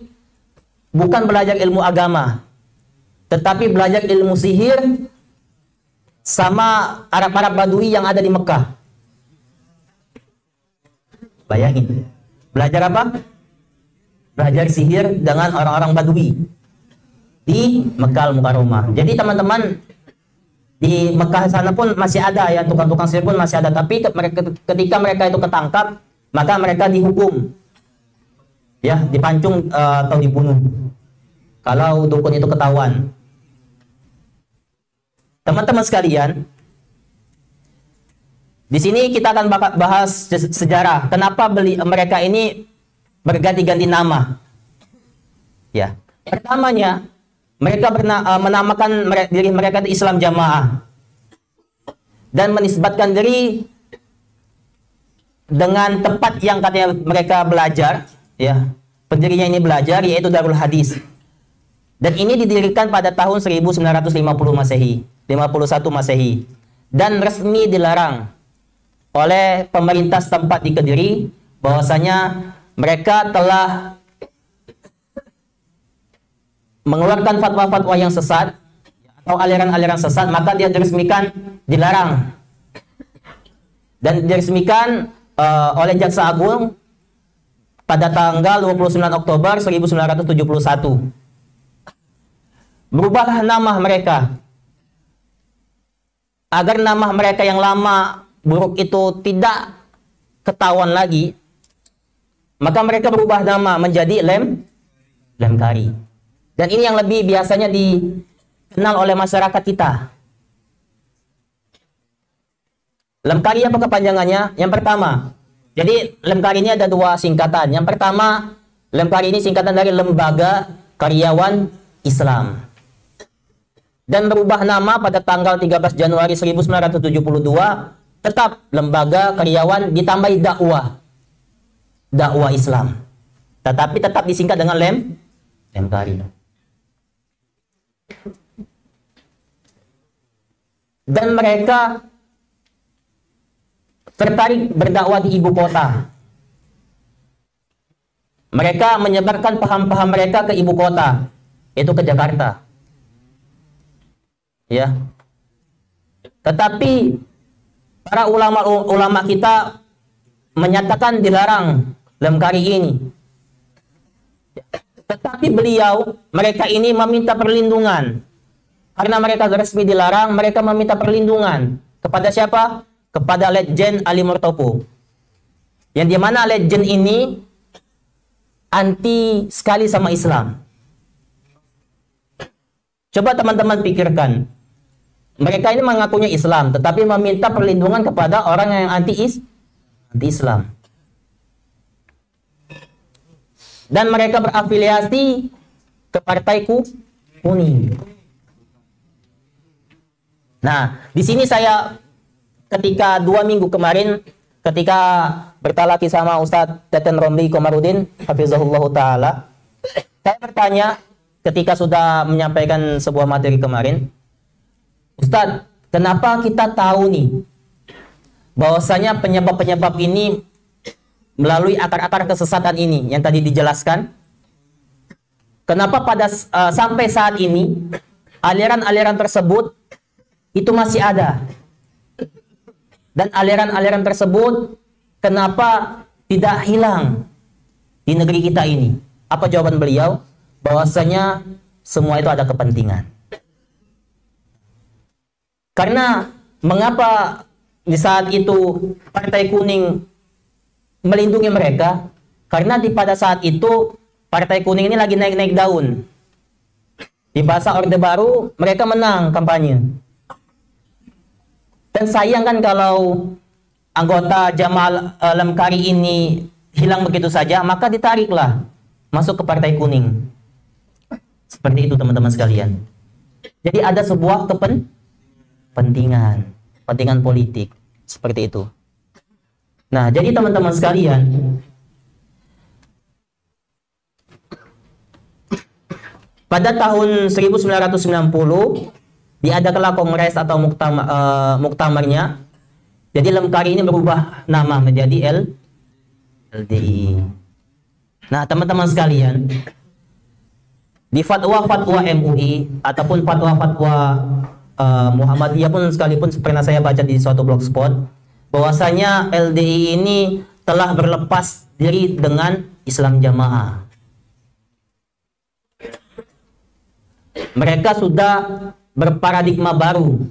bukan belajar ilmu agama, tetapi belajar ilmu sihir sama Arab-Arab Badui yang ada di Mekah. Bayangin, belajar apa? Belajar sihir dengan orang-orang Badui di Mekah Al-Mukarramah. Jadi teman-teman Di Mekah sana pun masih ada ya, tukang-tukang sihir pun masih ada. Tapi ketika mereka itu ketangkap, maka mereka dihukum, ya, dipancung atau dibunuh kalau dukun itu ketahuan. Teman-teman sekalian, di sini kita akan bahas sejarah kenapa mereka ini berganti-ganti nama. Ya, pertamanya mereka menamakan diri mereka itu Islam Jamaah dan menisbatkan diri dengan tempat yang katanya mereka belajar, ya, pendirinya ini belajar, yaitu Darul Hadis. Dan ini didirikan pada tahun 1950 Masehi, 51 Masehi, dan resmi dilarang oleh pemerintah setempat di Kediri, bahwasanya mereka telah mengeluarkan fatwa-fatwa yang sesat atau aliran-aliran sesat, maka dia diresmikan dilarang dan diresmikan oleh Jaksa Agung pada tanggal 29 Oktober 1971. Berubahlah nama mereka agar nama mereka yang lama buruk itu tidak ketahuan lagi, maka mereka berubah nama menjadi Lemkari. Dan ini yang lebih biasanya dikenal oleh masyarakat kita. Lemkari apa kepanjangannya? Yang pertama, jadi Lemkari ini ada dua singkatan. Yang pertama, Lemkari ini singkatan dari Lembaga Karyawan Islam. Dan berubah nama pada tanggal 13 Januari 1972, tetap Lembaga Karyawan ditambahi dakwah Islam. Tetapi tetap disingkat dengan Lemkari. Dan mereka tertarik berdakwah di ibu kota. Mereka menyebarkan paham-paham mereka ke ibu kota, yaitu ke Jakarta. Ya. Tetapi para ulama kita menyatakan dilarang Lemkari ini. Tetapi mereka ini meminta perlindungan. Karena mereka resmi dilarang, mereka meminta perlindungan. Kepada siapa? Kepada Letjen Ali Murtopo. Yang dimana Letjen ini anti sekali sama Islam. Coba teman-teman pikirkan. Mereka ini mengakunya Islam, tetapi meminta perlindungan kepada orang yang anti-Islam. Dan mereka berafiliasi ke Partai Kuning. Nah, di sini saya ketika 2 minggu kemarin, ketika bertalaki sama Ustadz Teten Romli Komarudin, hafizahullah ta'ala, saya bertanya ketika sudah menyampaikan sebuah materi kemarin, Ustadz, kenapa kita tahu nih bahwasanya penyebab-penyebab ini melalui akar-akar kesesatan ini yang tadi dijelaskan? Kenapa sampai saat ini aliran-aliran tersebut itu masih ada? Dan aliran-aliran tersebut kenapa tidak hilang di negeri kita ini? Apa jawaban beliau? Bahwasanya semua itu ada kepentingan. Karena mengapa di saat itu Partai Kuning melindungi mereka? Karena pada saat itu Partai Kuning ini lagi naik-naik daun. Di bahasa Orde Baru mereka menang kampanye. Dan sayang kan kalau anggota Jamaah Lemkari ini hilang begitu saja, maka ditariklah masuk ke Partai Kuning. Seperti itu teman-teman sekalian. Jadi ada sebuah kepentingan politik seperti itu. Nah, jadi teman-teman sekalian, pada tahun 1990 diadakanlah kongres atau muktamarnya. Jadi Lemkari ini berubah nama menjadi LDI. Nah, teman-teman sekalian, di fatwa-fatwa MUI ataupun fatwa-fatwa Muhammadiyah pun sekalipun pernah saya baca di suatu blogspot, bahwasanya LDI ini telah berlepas diri dengan Islam Jamaah. Mereka sudah berparadigma baru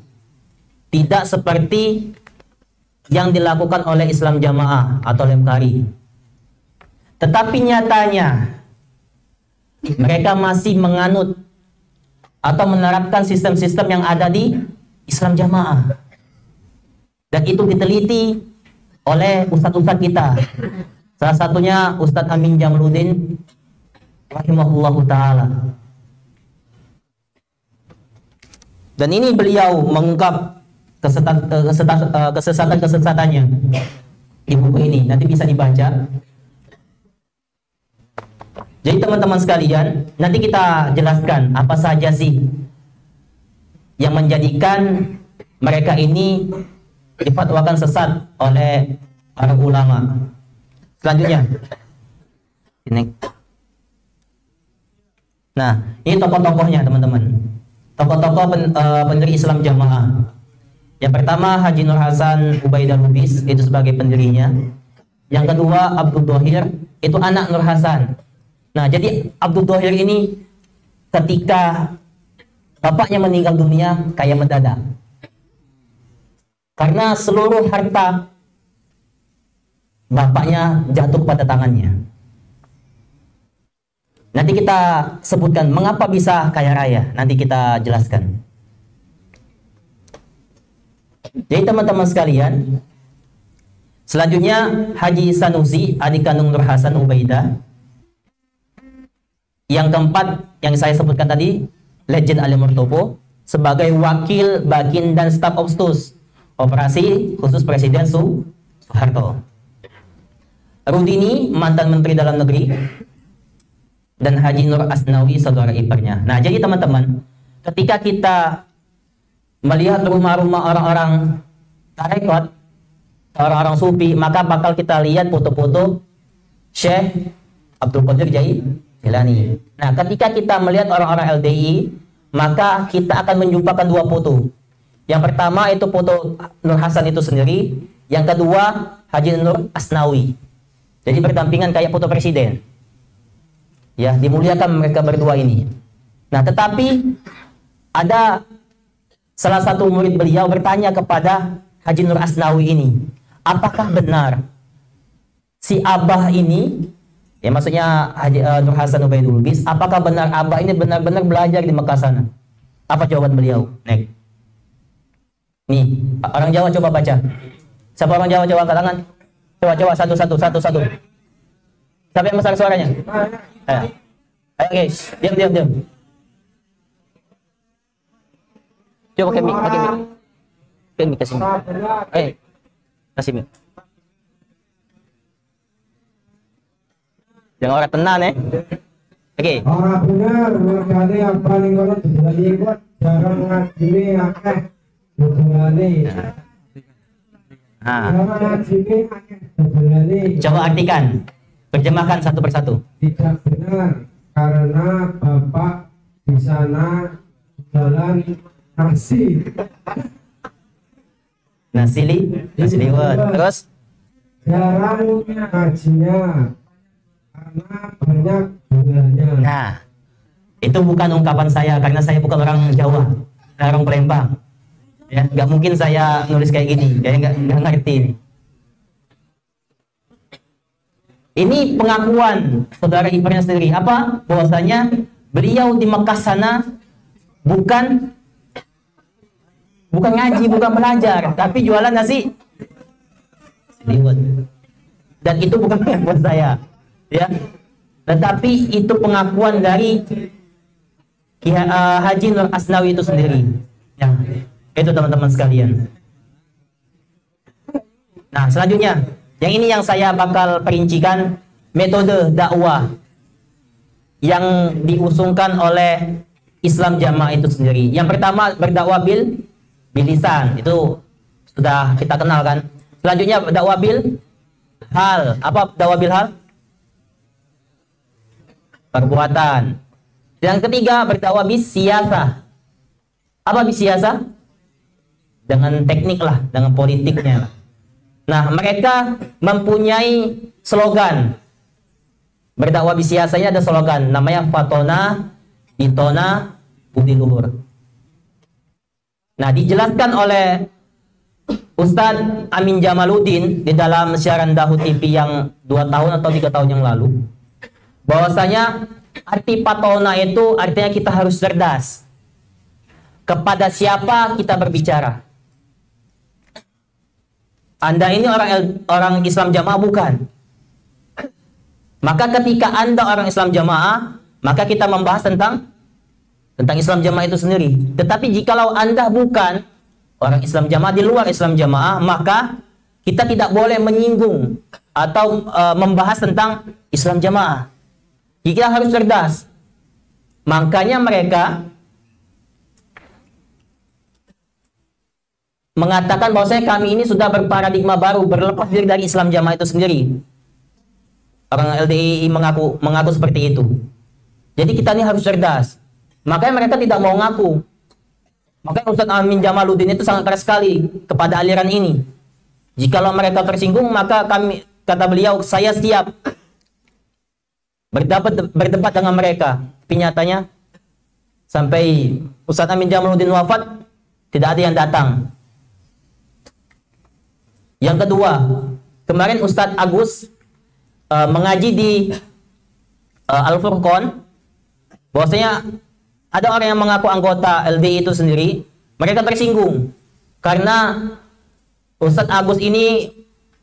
tidak seperti yang dilakukan oleh Islam Jamaah atau Lemkari. Tetapi nyatanya mereka masih menganut atau menerapkan sistem-sistem yang ada di Islam Jamaah. Dan itu diteliti oleh ustadz-ustadz kita. Salah satunya Ustadz Amin Jamluddin rahimahullahu ta'ala. Dan ini beliau mengungkap kesesatan-kesesatannya di buku ini. Nanti bisa dibaca. Jadi teman-teman sekalian, nanti kita jelaskan apa saja sih yang menjadikan mereka ini difatwakan sesat oleh para ulama. Selanjutnya, ini. Nah, ini tokoh-tokohnya teman-teman. Tokoh-tokoh pendiri Islam Jamaah. Yang pertama Haji Nur Hasan Ubaidah Lubis, itu sebagai pendirinya. Yang kedua Abdul Dhohir, itu anak Nur Hasan. Nah, jadi Abdul Dhohir ini ketika bapaknya meninggal dunia kayak mendadak. Karena seluruh harta bapaknya jatuh pada tangannya. Nanti kita sebutkan mengapa bisa kaya raya. Nanti kita jelaskan. Jadi teman-teman sekalian, selanjutnya Haji Sanusi, adik kandung Nur Hasan Ubaidah. Yang keempat yang saya sebutkan tadi, Legend Ali Murtopo sebagai wakil bakin dan staf Opsus Operasi Khusus Presiden Soeharto. Rudini, mantan Menteri Dalam Negeri, dan Haji Nur Asnawi, saudara iparnya. Nah, jadi teman-teman, ketika kita melihat rumah-rumah orang-orang tarekat, orang-orang sufi, maka bakal kita lihat foto-foto Syekh Abdul Qadir Jailani. Nah, ketika kita melihat orang-orang LDI, maka kita akan menjumpakan dua foto. Yang pertama itu foto Nur Hasan itu sendiri, yang kedua Haji Nur Asnawi. Jadi berdampingan kayak foto presiden. Ya, dimuliakan mereka berdua ini. Nah, tetapi ada salah satu murid beliau bertanya kepada Haji Nur Asnawi ini, apakah benar si Abah ini, ya maksudnya Haji Nur Hasan Ubaidul Lubis, apakah benar Abah ini benar-benar belajar di Mekah sana? Apa jawaban beliau? Nih, orang Jawa coba baca. Siapa orang Jawa coba angkat tangan? Coba satu. Siapa yang besar suaranya? Ayo guys, diam. Coba pakai mic. Kasih mic. Kasih mic. Jangan orang tenan Oke. Orang benar, makanya yang paling orang tidak ikut, jarang ngajini akeh, betulane. Jarang ngajini akeh, betulane. Coba artikan, terjemahkan satu persatu. Tidak benar, karena Bapak di sana jalan nasi liwet. Terus? Jarang ngajinya, karena banyak bunganya. Nah, itu bukan ungkapan saya karena saya bukan orang Jawa, orang Palembang. Ya, nggak mungkin saya nulis kayak gini, kayak nggak ngerti ini. Ini pengakuan saudara iparnya sendiri. Apa? Bahwasanya beliau di Mekah sana bukan ngaji, bukan belajar, tapi jualan nasi liwet. Dan itu bukan pengakuan saya, ya. Tetapi itu pengakuan dari Haji Nur Asnawi itu sendiri. Ya, itu teman-teman sekalian. Nah, selanjutnya, yang ini yang saya bakal perincikan metode dakwah yang diusungkan oleh Islam Jamaah itu sendiri. Yang pertama berdakwah bil lisan, itu sudah kita kenal kan. Selanjutnya dakwah bil hal. Apa dakwah bil hal? Perbuatan. Yang ketiga berdakwah bis siasah. Apa bis siasah? Dengan teknik lah, dengan politiknya. Nah, mereka mempunyai slogan. Berdakwah bis siasahnya ada slogan, namanya Fatona, Itona, Budi Luhur. Nah, dijelaskan oleh Ustadz Amin Jamaluddin di dalam siaran Dahu TV yang 2 tahun atau 3 tahun yang lalu, bahwasanya arti patona itu artinya kita harus cerdas. Kepada siapa kita berbicara? Anda ini orang Islam jamaah bukan? Maka ketika Anda orang Islam jamaah, maka kita membahas tentang Islam jamaah itu sendiri. Tetapi jikalau Anda bukan orang Islam jamaah, di luar Islam jamaah, maka kita tidak boleh menyinggung atau membahas tentang Islam jamaah. Kita harus cerdas. Makanya mereka mengatakan bahwasanya kami ini sudah berparadigma baru, berlepas diri dari Islam jamaah itu sendiri. Orang LDI mengaku seperti itu. Jadi kita ini harus cerdas. Makanya mereka tidak mau ngaku. Makanya Ustadz Amin Jamaluddin itu sangat keras sekali kepada aliran ini. Jikalau mereka tersinggung, maka kami, kata beliau, saya siap berdebat dengan mereka. Tapi nyatanya sampai Ustadz Amin Jamaluddin wafat, tidak ada yang datang. Yang kedua, kemarin Ustadz Agus mengaji di Al-Furqon, bahwasanya ada orang yang mengaku anggota LDI itu sendiri, mereka tersinggung karena Ustadz Agus ini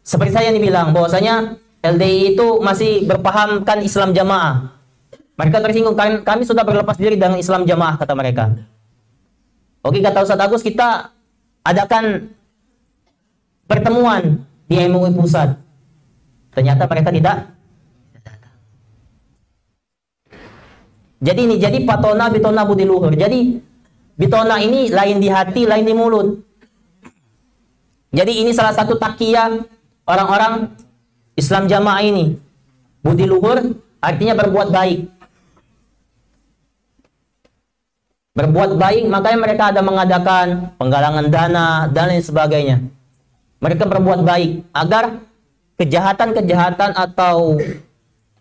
seperti saya yang dibilang bahwasanya LDI itu masih berpahamkan Islam jamaah. Mereka tersinggung karena kami sudah berlepas diri dengan Islam jamaah, kata mereka. Oke, kata Ustadz Agus, kita adakan pertemuan di MUI Pusat. Ternyata mereka tidak. Jadi patona bitona budi luhur. Jadi bitona ini lain di hati, lain di mulut. Jadi ini salah satu takiyah orang-orang Islam jamaah ini. Budi luhur artinya berbuat baik. Berbuat baik, makanya mereka ada mengadakan penggalangan dana dan lain sebagainya. Mereka berbuat baik agar kejahatan-kejahatan atau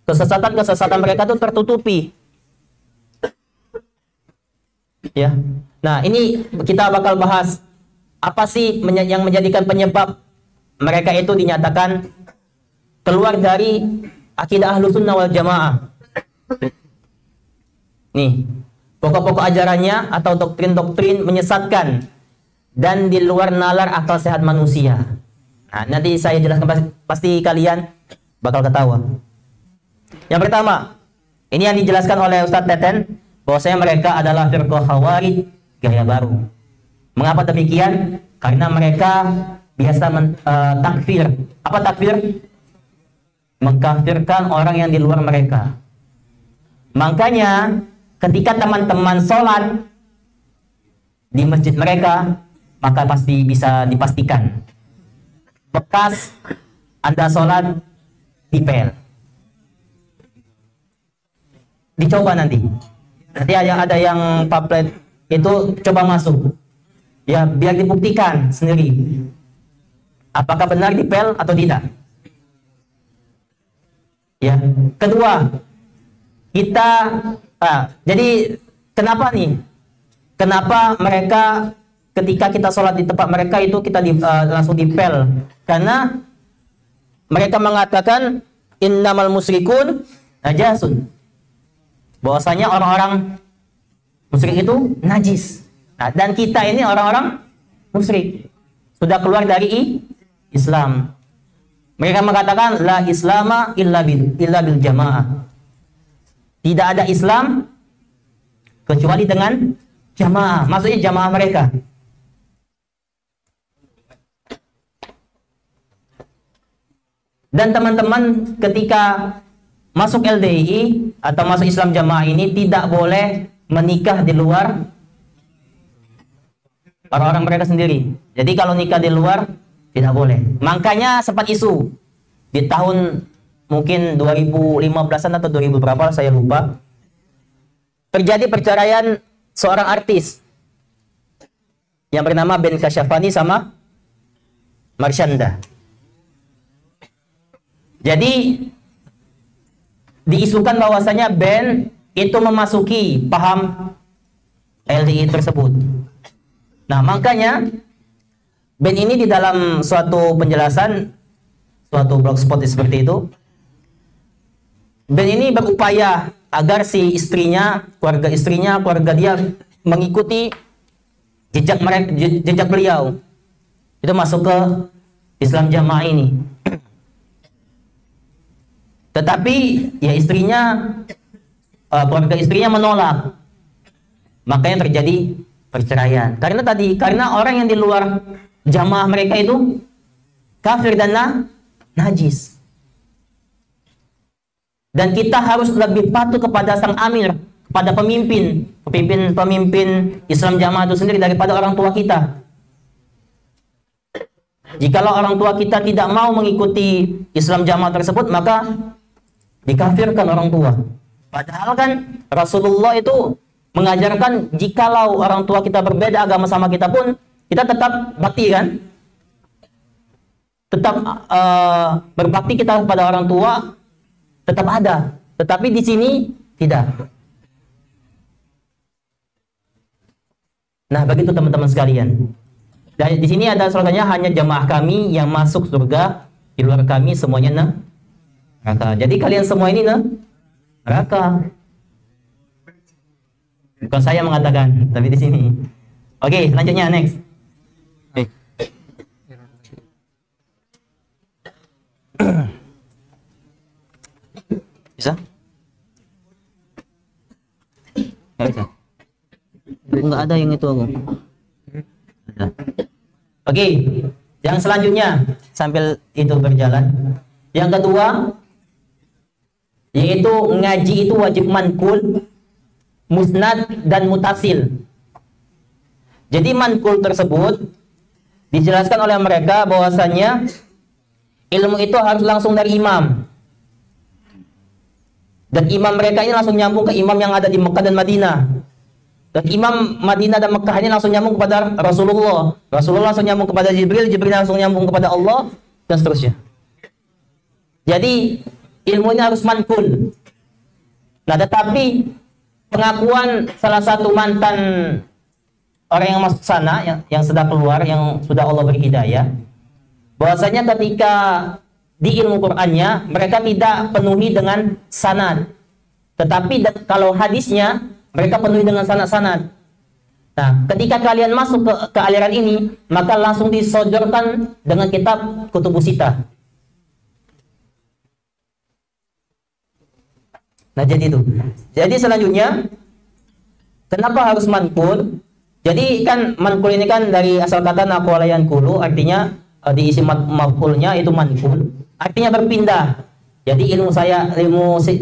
kesesatan-kesesatan mereka itu tertutupi. Ya. Nah, ini kita bakal bahas apa sih yang menjadikan penyebab mereka itu dinyatakan keluar dari akidah Ahlussunnah wal Jamaah. Nih, pokok-pokok ajarannya atau doktrin-doktrin menyesatkan dan di luar nalar akal sehat manusia. Nah, nanti saya jelaskan, pasti kalian bakal ketawa. Yang pertama, ini yang dijelaskan oleh Ustadz Teten, bahwasanya mereka adalah firqah Khawarij gaya baru. Mengapa demikian? Karena mereka biasa takfir. Apa takfir? Mengkafirkan orang yang di luar mereka. Makanya ketika teman-teman sholat di masjid mereka, maka pasti bisa dipastikan bekas Anda sholat di pel. Dicoba nanti ada yang pamflet itu, coba masuk ya, biar dibuktikan sendiri apakah benar di pel atau tidak. Ya, kedua, kita jadi kenapa mereka ketika kita sholat di tempat mereka itu kita langsung dipel? Karena mereka mengatakan innamal musyrikun najasun, bahwasanya orang-orang musyrik itu najis. Nah, dan kita ini orang-orang musyrik, sudah keluar dari Islam. Mereka mengatakan la islama illa bil jamaah. Tidak ada Islam kecuali dengan jamaah. Maksudnya jamaah mereka. Dan teman-teman ketika masuk LDI atau masuk Islam jamaah ini tidak boleh menikah di luar orang-orang mereka sendiri. Jadi kalau nikah di luar tidak boleh. Makanya sempat isu di tahun mungkin 2015-an atau 2000 berapa saya lupa, terjadi perceraian seorang artis yang bernama Ben Kasyafani sama Marsyanda. Jadi diisukan bahwasanya Ben itu memasuki paham LDI tersebut. Nah, makanya Ben ini di dalam suatu penjelasan, suatu blogspot seperti itu, Ben ini berupaya agar si istrinya, keluarga dia mengikuti jejak beliau. Itu masuk ke Islam Jamaah ini. Tetapi ya keluarga istrinya menolak. Makanya terjadi perceraian. Karena orang yang di luar jamaah mereka itu kafir dan najis. Dan kita harus lebih patuh kepada sang amir, kepada pemimpin Islam Jamaah itu sendiri daripada orang tua kita. Jikalau orang tua kita tidak mau mengikuti Islam Jamaah tersebut, maka dikafirkan orang tua. Padahal kan Rasulullah itu mengajarkan jikalau orang tua kita berbeda agama sama kita pun, kita tetap bakti kan? Tetap berbakti kita kepada orang tua tetap ada. Tetapi di sini tidak. Nah, begitu teman-teman sekalian. Dan di sini ada slogannya, hanya jamaah kami yang masuk surga, di luar kami semuanya neraka. Jadi kalian semua ini neraka. Bukan saya mengatakan, tapi di sini. Oke, selanjutnya next. Bisa? Nggak bisa. Nggak ada yang itu aku. Ada. Oke, yang selanjutnya sambil itu berjalan. Yang kedua, yaitu ngaji itu wajib manqul, musnad dan mutasil. Jadi manqul tersebut dijelaskan oleh mereka bahwasanya ilmu itu harus langsung dari imam. Dan imam mereka ini langsung nyambung ke imam yang ada di Mekah dan Madinah. Dan imam Madinah dan Mekah ini langsung nyambung kepada Rasulullah. Rasulullah langsung nyambung kepada Jibril, Jibril langsung nyambung kepada Allah, dan seterusnya. Jadi ilmunya harus manqul. Nah, tetapi pengakuan salah satu mantan orang yang masuk sana, yang sudah keluar, yang sudah Allah beri hidayah, bahwasanya ketika di ilmu Qur'annya mereka tidak penuhi dengan sanad, tetapi kalau hadisnya mereka penuhi dengan sanad-sanad. Nah, ketika kalian masuk ke aliran ini, maka langsung disodorkan dengan kitab Kutubus Sittah. Nah, jadi itu. Jadi selanjutnya, kenapa harus manqul? Jadi kan manqul ini kan dari asal kata naqala yanqulu, artinya diisi maf'ulnya itu manqul, artinya berpindah. Jadi ilmu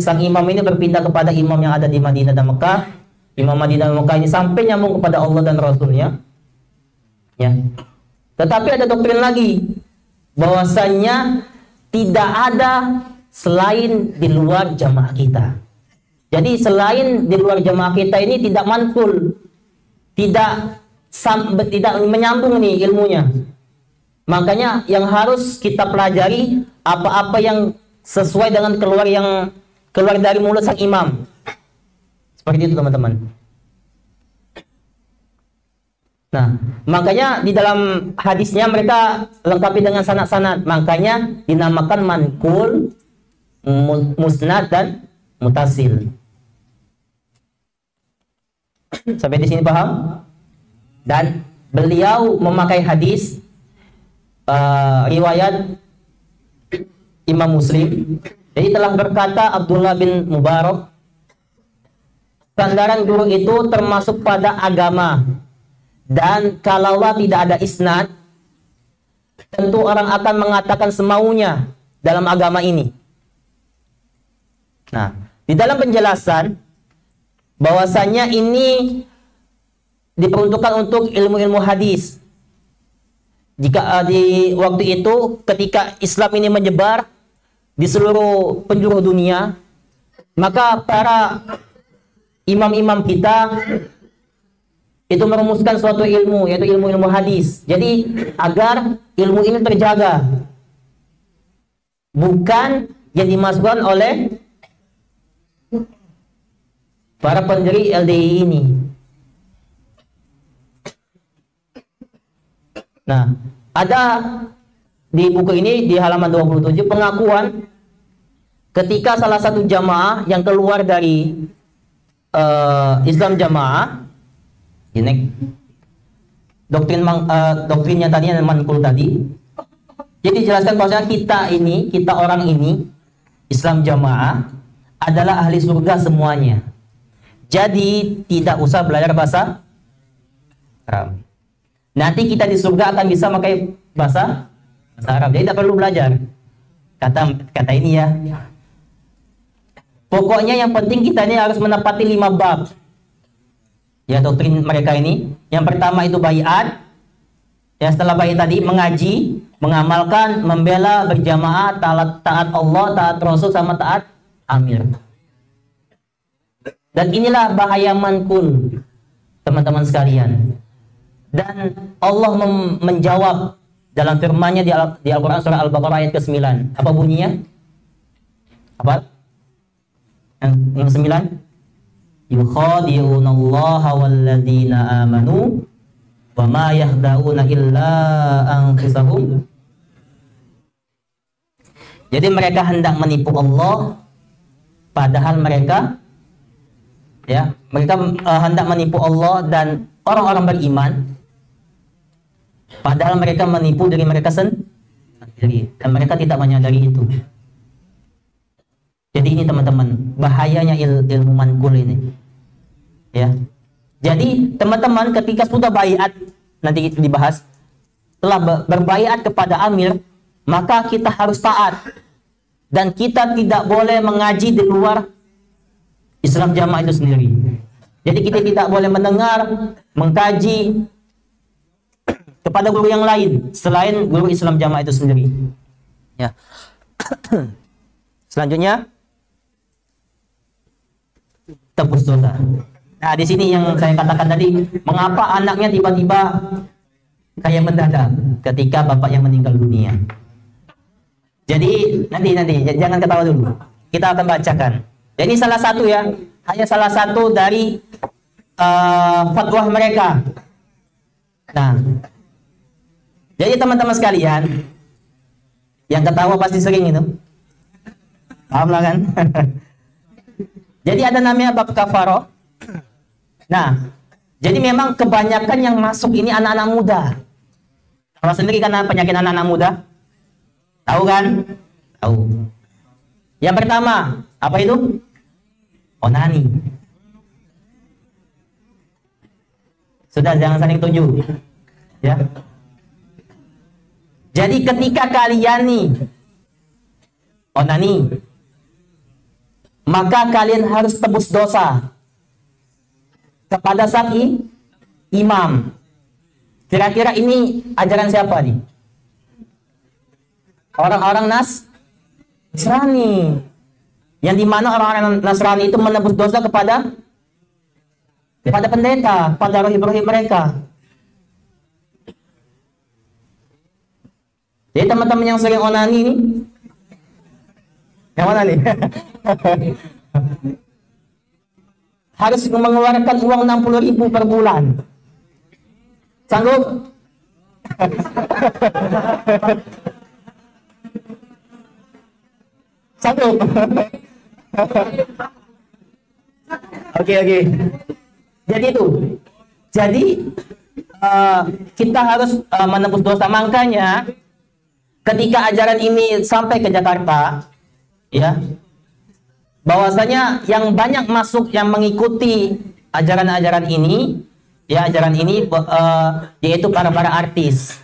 sang imam ini berpindah kepada imam yang ada di Madinah dan Mekah. Imam Madinah dan Mekah ini sampai nyambung kepada Allah dan Rasulnya. Ya. Tetapi ada doktrin lagi, bahwasanya tidak ada selain di luar jamaah kita. Jadi selain di luar jamaah kita ini tidak manqul, tidak menyambung nih ilmunya. Makanya yang harus kita pelajari apa-apa yang sesuai dengan keluar dari mulut sang imam. Seperti itu teman-teman. Nah, makanya di dalam hadisnya mereka lengkapi dengan sanad-sanad. Makanya dinamakan manqul, musnad dan mutasil. Sampai di sini paham? Dan beliau memakai hadis riwayat Imam Muslim. Jadi telah berkata Abdullah bin Mubarak, sandaran guru itu termasuk pada agama, dan kalaulah tidak ada isnad, tentu orang akan mengatakan semaunya dalam agama ini. Nah, di dalam penjelasan bahwasanya ini diperuntukkan untuk ilmu-ilmu hadis. Jika di waktu itu ketika Islam ini menyebar di seluruh penjuru dunia, maka para imam-imam kita itu merumuskan suatu ilmu, yaitu ilmu-ilmu hadis. Jadi agar ilmu ini terjaga, bukan yang dimasukkan oleh para pendiri LDI ini. Nah, Ada di buku ini di halaman 27 pengakuan ketika salah satu jamaah yang keluar dari Islam jamaah, ini doktrinnya tadi yang mankul tadi. Jadi dijelaskan bahwasanya kita orang ini Islam jamaah adalah ahli surga semuanya. Jadi tidak usah belajar bahasa Arab. Nanti kita di surga akan bisa pakai bahasa Arab. Jadi tidak perlu belajar. Kata ini ya. Pokoknya yang penting kita ini harus menepati 5 bab. Ya, doktrin mereka ini. Yang pertama itu baiat. Ya, setelah baiat tadi mengaji, mengamalkan, membela, berjamaah, taat Allah, taat Rasul, sama taat amir. Dan inilah bahaya mankul, teman-teman sekalian. Dan Allah menjawab dalam firman-Nya di Al-Qur'an surah Al-Baqarah ayat ke-9. Apa bunyinya? Apa? Yang 9, yukhadi'unallaha walladzina amanu wa ma yahda'una illa anfusahum. Jadi mereka hendak menipu Allah, padahal mereka hendak menipu Allah dan orang-orang beriman, padahal mereka menipu diri mereka sendiri dan mereka tidak menyadari itu. Jadi ini teman-teman, bahayanya ilmu mankul ini. Ya. Jadi teman-teman ketika sudah baiat, nanti dibahas, telah berbaiat kepada amir, maka kita harus taat. Dan kita tidak boleh mengaji di luar Islam jamaah itu sendiri. Jadi kita tidak boleh mendengar, mengkaji kepada guru yang lain selain guru Islam jamaah itu sendiri. Ya. Selanjutnya tebus dosa. Nah, di sini yang saya katakan tadi, mengapa anaknya tiba-tiba kayak mendadak ketika bapaknya meninggal dunia. Jadi nanti jangan ketawa dulu. Kita akan bacakan. Jadi salah satu ya, hanya salah satu dari fatwa mereka. Nah, jadi teman-teman sekalian, yang ketawa pasti sering itu. Paham lah kan? Jadi ada namanya bab kafaroh. Nah, jadi memang kebanyakan yang masuk ini anak-anak muda. Tahu sendiri karena penyakit anak-anak muda? Tahu kan? Tahu. Yang pertama, apa itu? Onani. Sudah, jangan saling tunjuk. Ya. Jadi ketika kalian nih onani, maka kalian harus tebus dosa kepada sang imam. Kira-kira ini ajaran siapa nih? Orang-orang Nasrani. Yang dimana orang-orang Nasrani itu menebus dosa kepada pendeta, pada roh-roh mereka. Jadi teman-teman yang sering onani ini, yang mana nih? Harus mengeluarkan uang 60.000 per bulan. Sanggup? Sanggup? Oke. Jadi itu. Jadi kita harus menebus dosa. Makanya ketika ajaran ini sampai ke Jakarta, ya, bahwasanya yang banyak masuk yang mengikuti ajaran-ajaran ini, ya, yaitu para artis.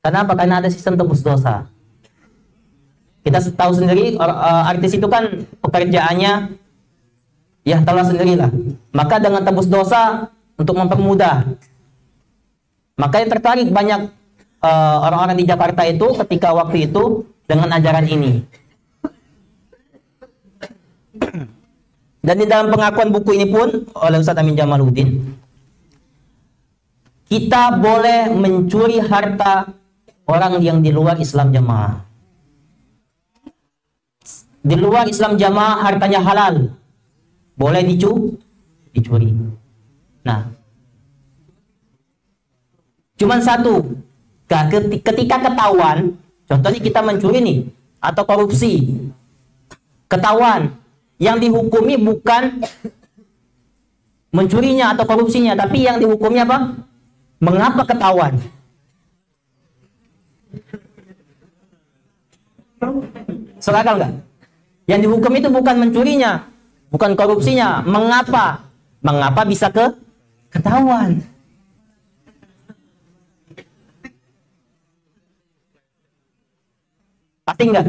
Kenapa? Karena ada sistem tebus dosa. Kita tahu sendiri artis itu kan pekerjaannya, ya, tahu sendirilah. Maka dengan tebus dosa untuk mempermudah, maka yang tertarik banyak orang-orang di Jakarta itu ketika waktu itu dengan ajaran ini. Dan di dalam pengakuan buku ini pun oleh Ustaz Amin Jamaluddin, kita boleh mencuri harta orang yang di luar Islam jamaah. Di luar Islam jamaah hartanya halal, boleh dicuri. Nah, cuman satu, Ketika ketahuan, contohnya kita mencuri nih atau korupsi, ketahuan, yang dihukumi bukan mencurinya atau korupsinya, tapi yang dihukumi apa? Mengapa ketahuan? Serakal nggak? Yang dihukum itu bukan mencurinya, bukan korupsinya. Mengapa? Mengapa bisa ketahuan? Pasti nggak?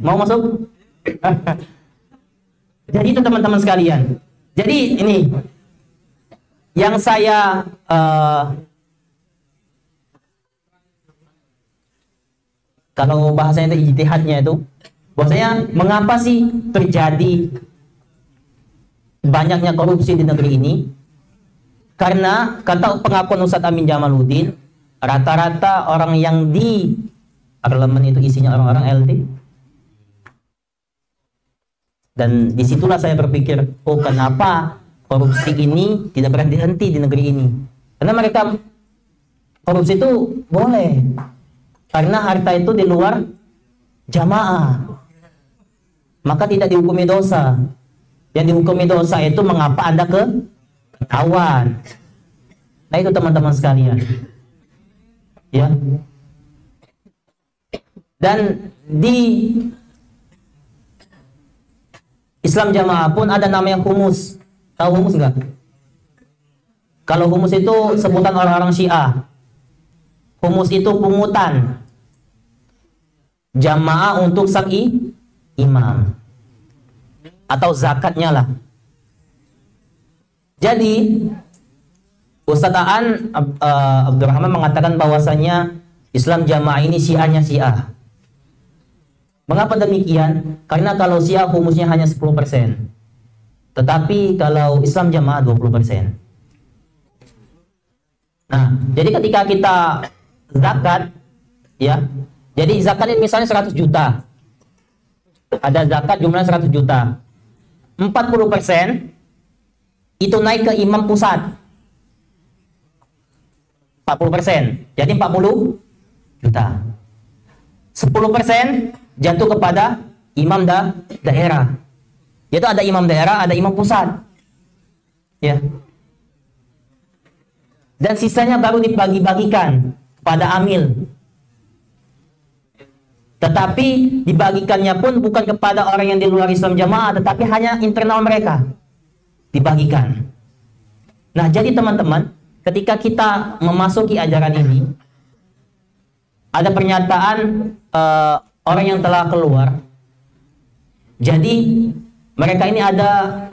Mau masuk? Jadi itu teman-teman sekalian. Jadi ini yang saya kalau bahasanya itu ijtihadnya itu, bahwasanya mengapa sih terjadi banyaknya korupsi di negeri ini? Karena kata pengakuan Ustadz Amin Jamaluddin, rata-rata orang yang di parlemen itu isinya orang-orang LD. Dan disitulah saya berpikir, oh kenapa korupsi ini tidak berhenti-henti di negeri ini? Karena mereka korupsi itu boleh, karena harta itu di luar jamaah, maka tidak dihukumi dosa. Yang dihukumi dosa itu mengapa Anda ketahuan. Nah itu teman-teman sekalian, ya. Dan di Islam jamaah pun ada namanya humus. Tahu humus nggak? Kalau humus itu sebutan orang-orang Syiah. Humus itu pungutan jamaah untuk sang imam atau zakatnya lah. Jadi Ustadz Aan Abdurrahman mengatakan bahwasanya Islam jamaah ini Syiahnya Syiah. Mengapa demikian? Karena kalau Syiah humusnya hanya 10%. Tetapi kalau Islam jamaah 20%. Nah, jadi ketika kita zakat, ya. Jadi zakat ini misalnya 100 juta. Ada zakat jumlahnya 100 juta. 40% itu naik ke imam pusat. 40%. Jadi 40 juta. 10% jatuh kepada imam daerah. Yaitu ada imam daerah, ada imam pusat. Ya. Dan sisanya baru dibagi-bagikan kepada amil. Tetapi dibagikannya pun bukan kepada orang yang di luar Islam jamaah, tetapi hanya internal mereka dibagikan. Nah, jadi teman-teman, ketika kita memasuki ajaran ini, ada pernyataan orang yang telah keluar. Jadi mereka ini ada,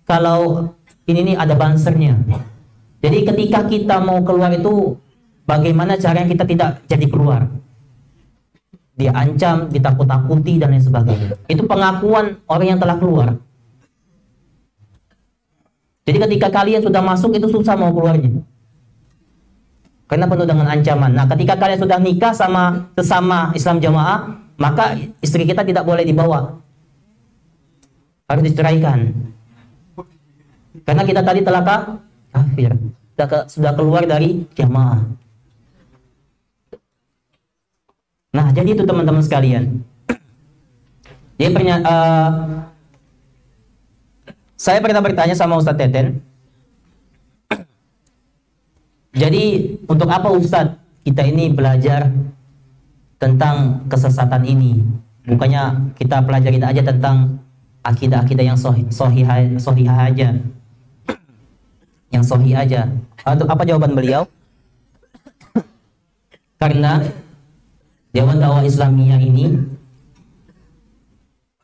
kalau ini nih ada bansernya. Jadi ketika kita mau keluar itu, bagaimana caranya kita tidak jadi keluar? Dia ancam, ditakut-takuti dan lain sebagainya. Itu pengakuan orang yang telah keluar. Jadi ketika kalian sudah masuk itu susah mau keluarnya, karena penuh dengan ancaman. Nah, ketika kalian sudah nikah sama sesama Islam jamaah, maka istri kita tidak boleh dibawa, harus diceraikan. Karena kita tadi telah kafir, sudah keluar dari jamaah. Nah, jadi itu teman-teman sekalian. Jadi saya pernah bertanya sama Ustadz Teten. Jadi untuk apa Ustadz kita ini belajar tentang kesesatan ini? Bukannya kita pelajari aja tentang akidah-akidah yang sahih aja, yang sahih aja. Apa jawaban beliau? Karena Dewan Dakwah Islamiyah ini,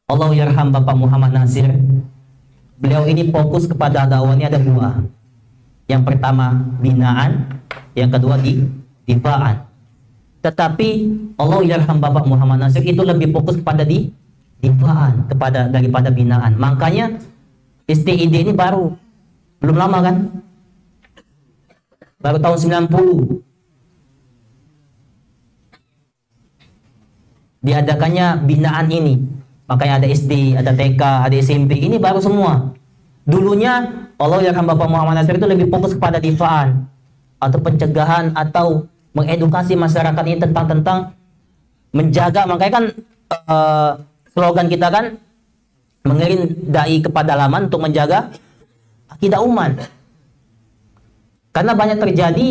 Allah yarham Bapak Muhammad Nasir, beliau ini fokus kepada dakwahnya ada dua. Yang pertama binaan, yang kedua difaan. Tetapi Allah yarham Bapak Muhammad Nasir itu lebih fokus kepada difaan daripada binaan. Makanya STID ini belum lama kan? Baru tahun 90 diadakannya binaan ini. Makanya ada SD, ada TK, ada SMP, ini baru semua. Dulunya Allah yarham Bapak Muhammad Nasir itu lebih fokus kepada difaan atau pencegahan atau mengedukasi masyarakat ini tentang menjaga. Makanya kan slogan kita kan mengirim dai ke pedalaman untuk menjaga akidah umat. Karena banyak terjadi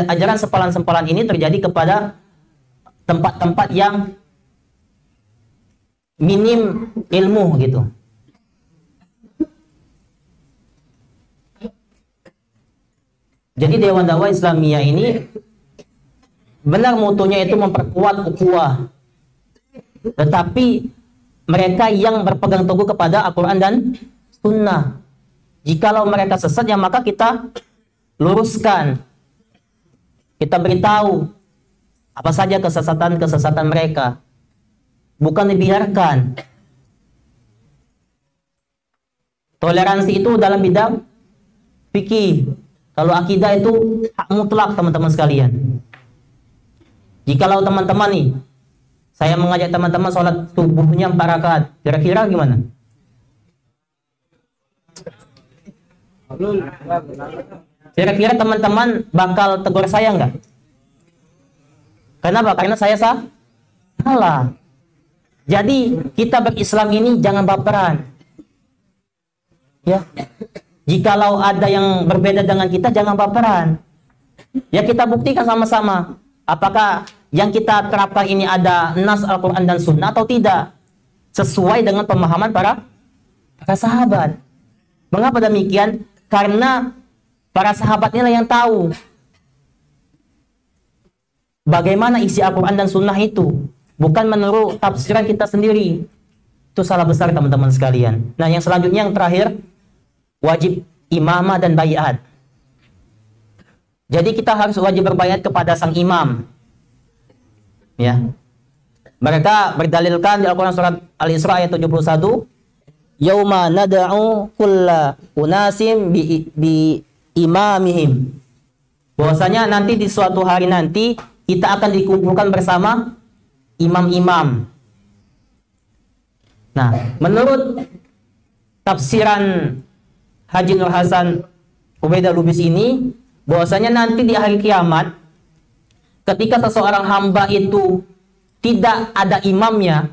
ajaran sempalan-sempalan ini terjadi kepada tempat-tempat yang minim ilmu gitu. Jadi Dewan Dakwah Islamiyah ini benar mutunya itu memperkuat ukhuwah. Tetapi mereka yang berpegang teguh kepada Al-Quran dan Sunnah. Jikalau mereka sesat, ya maka kita luruskan. Kita beritahu apa saja kesesatan-kesesatan mereka. Bukan dibiarkan. Toleransi itu dalam bidang fikih. Kalau akidah itu hak mutlak, teman-teman sekalian. Jikalau teman-teman nih, saya mengajak teman-teman sholat subuhnya 4 rakaat, kira-kira gimana? Kira-kira teman-teman bakal tegur saya nggak? Kenapa? Karena saya salah. Jadi kita berislam ini jangan baperan. Ya. Jikalau ada yang berbeda dengan kita, jangan baperan. Ya kita buktikan sama-sama. Apakah yang kita terapkan ini ada nas Al-Quran dan Sunnah atau tidak. Sesuai dengan pemahaman para sahabat. Mengapa demikian? Karena para sahabat inilah yang tahu bagaimana isi Al-Quran dan Sunnah itu. Bukan menurut tafsiran kita sendiri. Itu salah besar teman-teman sekalian. Nah yang selanjutnya, yang terakhir, wajib imamah dan baiat. Jadi kita harus wajib berbaiat kepada sang imam. Ya. Mereka berdalilkan di Al-Quran surat Al-Isra ayat 71, yauma nada'u kulla unasim bi imamihim. Bahwasanya nanti di suatu hari nanti kita akan dikumpulkan bersama imam-imam. Nah, menurut tafsiran Haji Nur Hasan Ubaidah Lubis ini, bahwasanya nanti di hari kiamat ketika seseorang hamba itu tidak ada imamnya,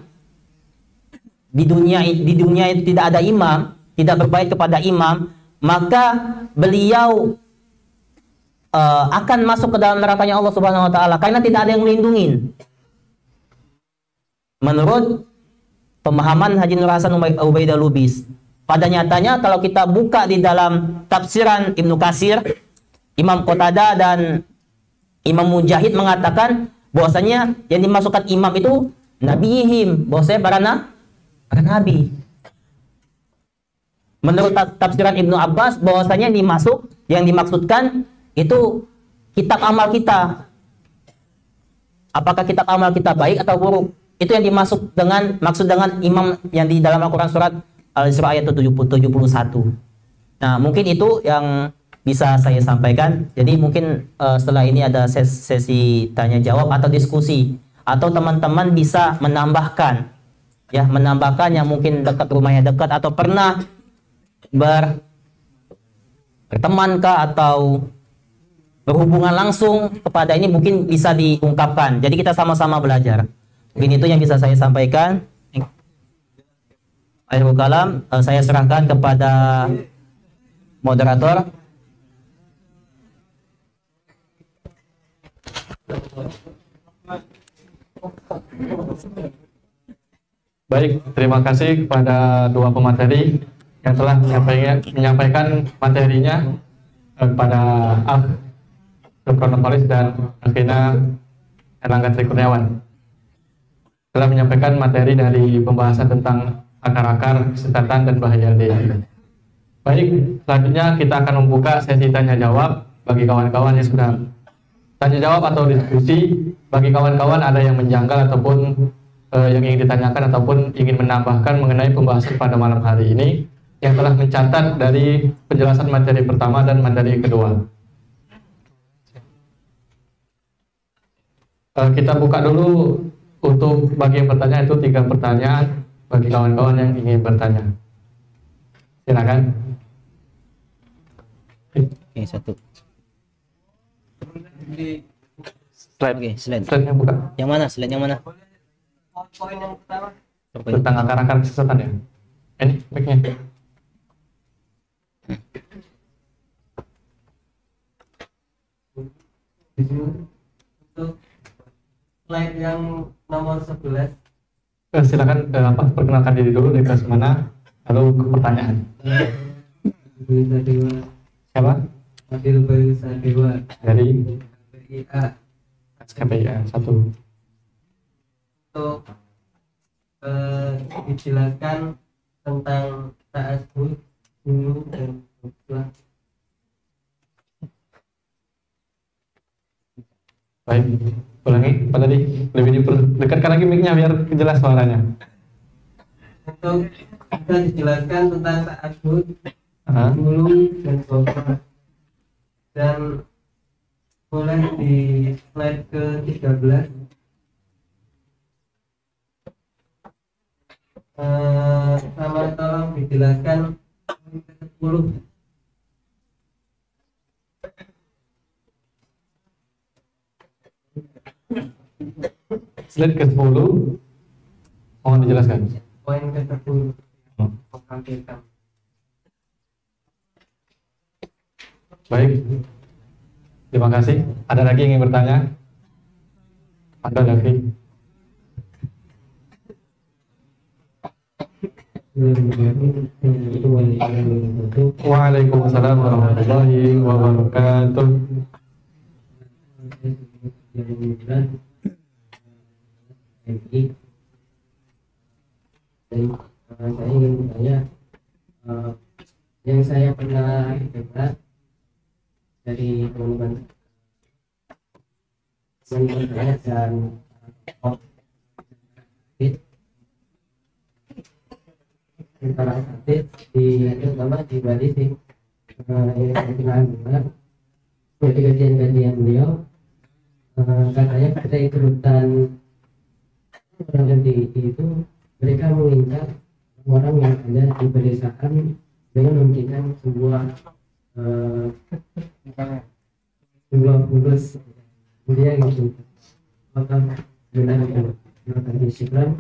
di dunia itu tidak ada imam, tidak berbaik kepada imam, maka beliau akan masuk ke dalam nerakanya Allah Subhanahu wa taala karena tidak ada yang melindungi. Menurut pemahaman Haji Nur Hasan Ubaidah Lubis. Pada nyatanya kalau kita buka di dalam tafsiran Ibnu Katsir, Imam Qatadah dan Imam Mujahid mengatakan bahwasanya yang dimasukkan imam itu nabiyihim, bahwasanya para nabi. Menurut tafsiran Ibnu Abbas bahwasanya yang dimaksudkan itu kitab amal kita. Apakah kitab amal kita baik atau buruk? Itu yang dimaksud dengan imam yang di dalam Al-Quran surat Al-Isra ayat 71. Nah, mungkin itu yang bisa saya sampaikan. Jadi mungkin setelah ini ada sesi tanya jawab atau diskusi, atau teman-teman bisa menambahkan yang mungkin dekat rumahnya dekat atau pernah berteman kah atau berhubungan langsung kepada ini, mungkin bisa diungkapkan. Jadi kita sama-sama belajar. Mungkin itu yang bisa saya sampaikan. Akhirul kalam, saya serahkan kepada moderator. Baik, terima kasih kepada dua pemateri yang telah menyampaikan materinya kepada Dr. Nurholis dan Akhina Erlangga Tri Kurniawan. Telah menyampaikan materi dari pembahasan tentang akar-akar kesesatan dan bahaya LDI. Baik, selanjutnya kita akan membuka sesi tanya jawab bagi kawan-kawan yang sudah tanya jawab atau diskusi. Bagi kawan-kawan ada yang menjanggal ataupun yang ingin ditanyakan ataupun ingin menambahkan mengenai pembahasan pada malam hari ini yang telah mencatat dari penjelasan materi pertama dan materi kedua. Kita buka dulu untuk bagi yang bertanya, itu 3 pertanyaan bagi kawan-kawan yang ingin bertanya. Silakan. Oke, 1. Slide. Oke, slide. Slide-nya buka. Yang mana? Slide yang mana? Poin yang pertama. Tentang akar-akar kesesatan ya. Ini mic-nya. Di sini untuk slide yang nomor 11. Silakan perkenalkan diri dulu dari kelas mana, lalu ke pertanyaan. Bisa Dewa, Siapa? Adil Bisa Dewa, Dari PIA. SKPIA 1. Untuk dijelaskan tentang ta'assub dulu dan setelah. Baik, ulangi apa tadi? Lebih dekatkan lagi mic-nya biar jelas suaranya. Untuk bisa dijelaskan tentang ta'assub Hah? dulu dan setelah. Dan mulai di slide ke-13. Sama tolong dijelaskan ke-10. Slide ke-10. Mohon dijelaskan. Poin ke-10. Mengkampirkan. Baik. Terima kasih. Ada lagi yang ingin bertanya? Ada lagi. Waalaikumsalam warahmatullahi wabarakatuh. Saya ingin bertanya, yang saya pernah dengar dari teman-teman saya dan antara aktif di terutama di Bali sih, yang saya pernah dengar dari kajian-kajian beliau, katanya pada ikutan orang MTI itu mereka mengincar orang yang ada di pedesaan dengan memberikan sebuah fulus dia gitu. Apakah benar itu? Maka istiqlal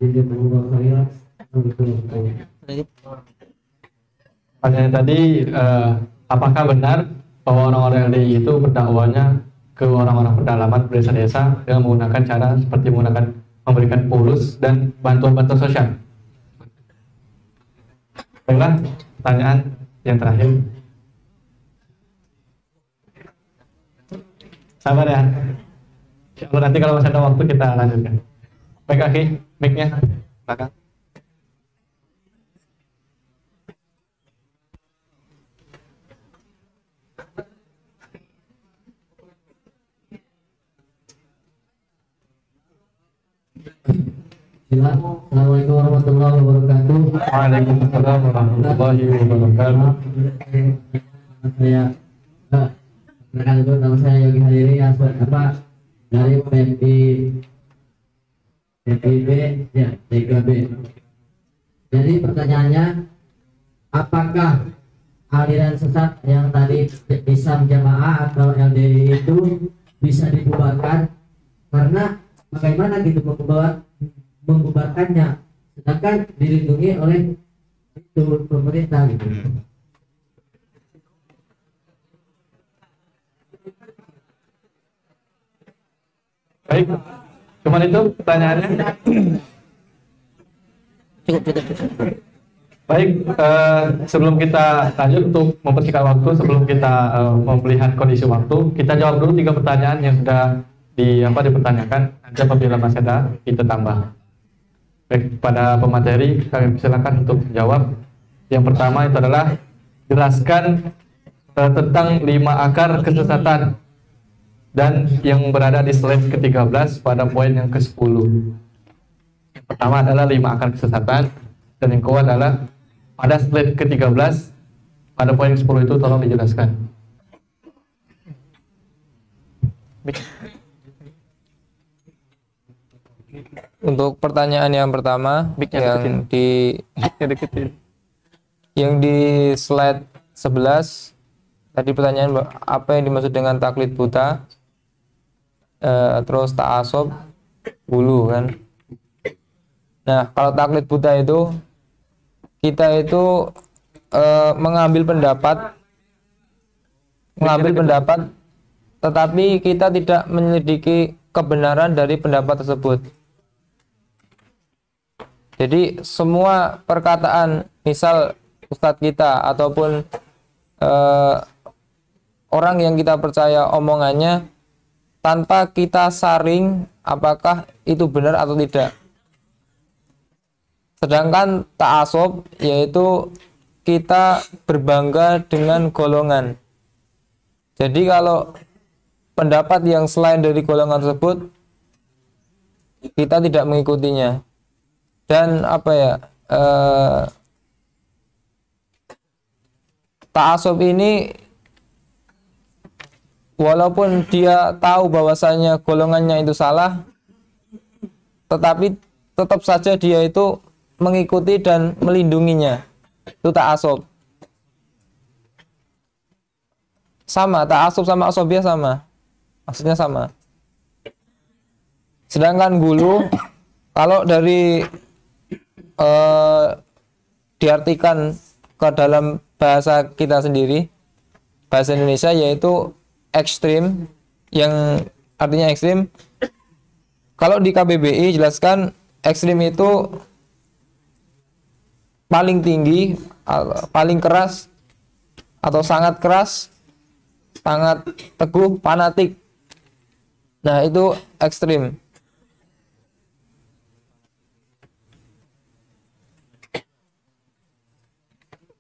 jadi berubah khairat begitu. Pertanyaan tadi, apakah benar bahwa orang-orang LDI itu berdakwahnya ke orang-orang pedalaman desa-desa dengan menggunakan cara seperti memberikan pulus dan bantuan-bantuan sosial? Baiklah, pertanyaan yang terakhir. Sabar ya. Insya Allah nanti kalau masih ada waktu kita lanjutkan. Baik, Aki, mic-nya belakang. Assalamualaikum warahmatullahi wabarakatuh. Waalaikumsalam warahmatullahi wabarakatuh. Saya perkenalkan dulu, nama saya Yogi Hadiri dari PPIB ya TKB. Jadi pertanyaannya, apakah aliran sesat yang tadi Islam Jamaah atau LDI itu bisa dibubarkan? Karena bagaimana gitu membubarkannya, sedangkan dilindungi oleh itu pemerintah gitu. Baik, cuman itu pertanyaannya. Cukup. Baik, sebelum kita lanjut untuk mempersingkat waktu, sebelum kita melihat kondisi waktu, kita jawab dulu 3 pertanyaan yang sudah dipertanyakan. Nanti apabila masih ada, kita tambah. Baik, pada pemateri kami silakan untuk menjawab. Yang pertama itu adalah jelaskan tentang 5 akar kesesatan, dan yang berada di slide ke-13 pada poin yang ke-10. Yang pertama adalah 5 akar kesesatan, dan yang kedua adalah pada slide ke-13 pada poin ke-10 itu tolong dijelaskan. Untuk pertanyaan yang pertama yang di slide 11 tadi, pertanyaan apa yang dimaksud dengan taklid buta. terus ta'assub, hulu kan. Nah, kalau taklid buta itu kita itu mengambil pendapat tetapi kita tidak menyelidiki kebenaran dari pendapat tersebut. Jadi semua perkataan misal ustadz kita ataupun orang yang kita percaya omongannya tanpa kita saring apakah itu benar atau tidak. Sedangkan ta'assub yaitu kita berbangga dengan golongan. Jadi kalau pendapat yang selain dari golongan tersebut kita tidak mengikutinya. Dan ta'assub ini walaupun dia tahu bahwasanya golongannya itu salah, tetapi tetap saja dia itu mengikuti dan melindunginya. Itu ta'assub. Sama, ta'assub sama asobiyah sama. Maksudnya sama. Sedangkan gulu, kalau dari diartikan ke dalam bahasa kita sendiri, bahasa Indonesia, yaitu ekstrim, yang artinya ekstrim. Kalau di KBBI jelaskan ekstrim itu paling tinggi, paling keras, atau sangat keras, sangat teguh, fanatik. Nah, itu ekstrim.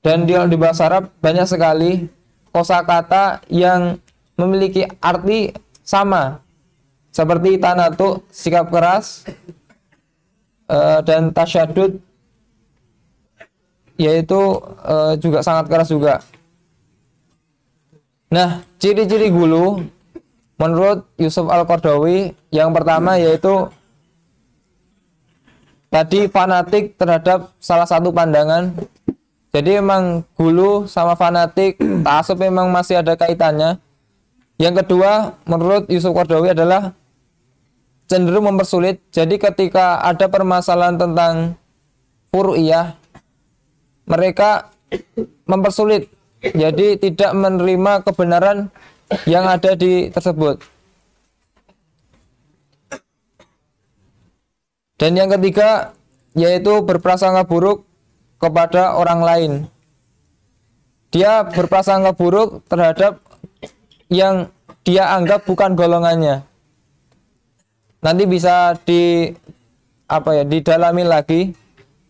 Dan di bahasa Arab banyak sekali kosakata yang memiliki arti sama. Seperti tanatu, sikap keras, dan tasyadud, yaitu juga sangat keras juga. Nah, ciri-ciri gulu menurut Yusuf Al-Qaradawi yang pertama yaitu tadi fanatik terhadap salah satu pandangan. Jadi memang gulu sama fanatik, ta'assub memang masih ada kaitannya. Yang kedua menurut Yusuf Qaradawi adalah cenderung mempersulit. Jadi ketika ada permasalahan tentang furu'iyah, mereka mempersulit. Jadi tidak menerima kebenaran yang ada di tersebut. Dan yang ketiga yaitu berprasangka buruk kepada orang lain. Dia berprasangka buruk terhadap yang dia anggap bukan golongannya. Nanti bisa didalami lagi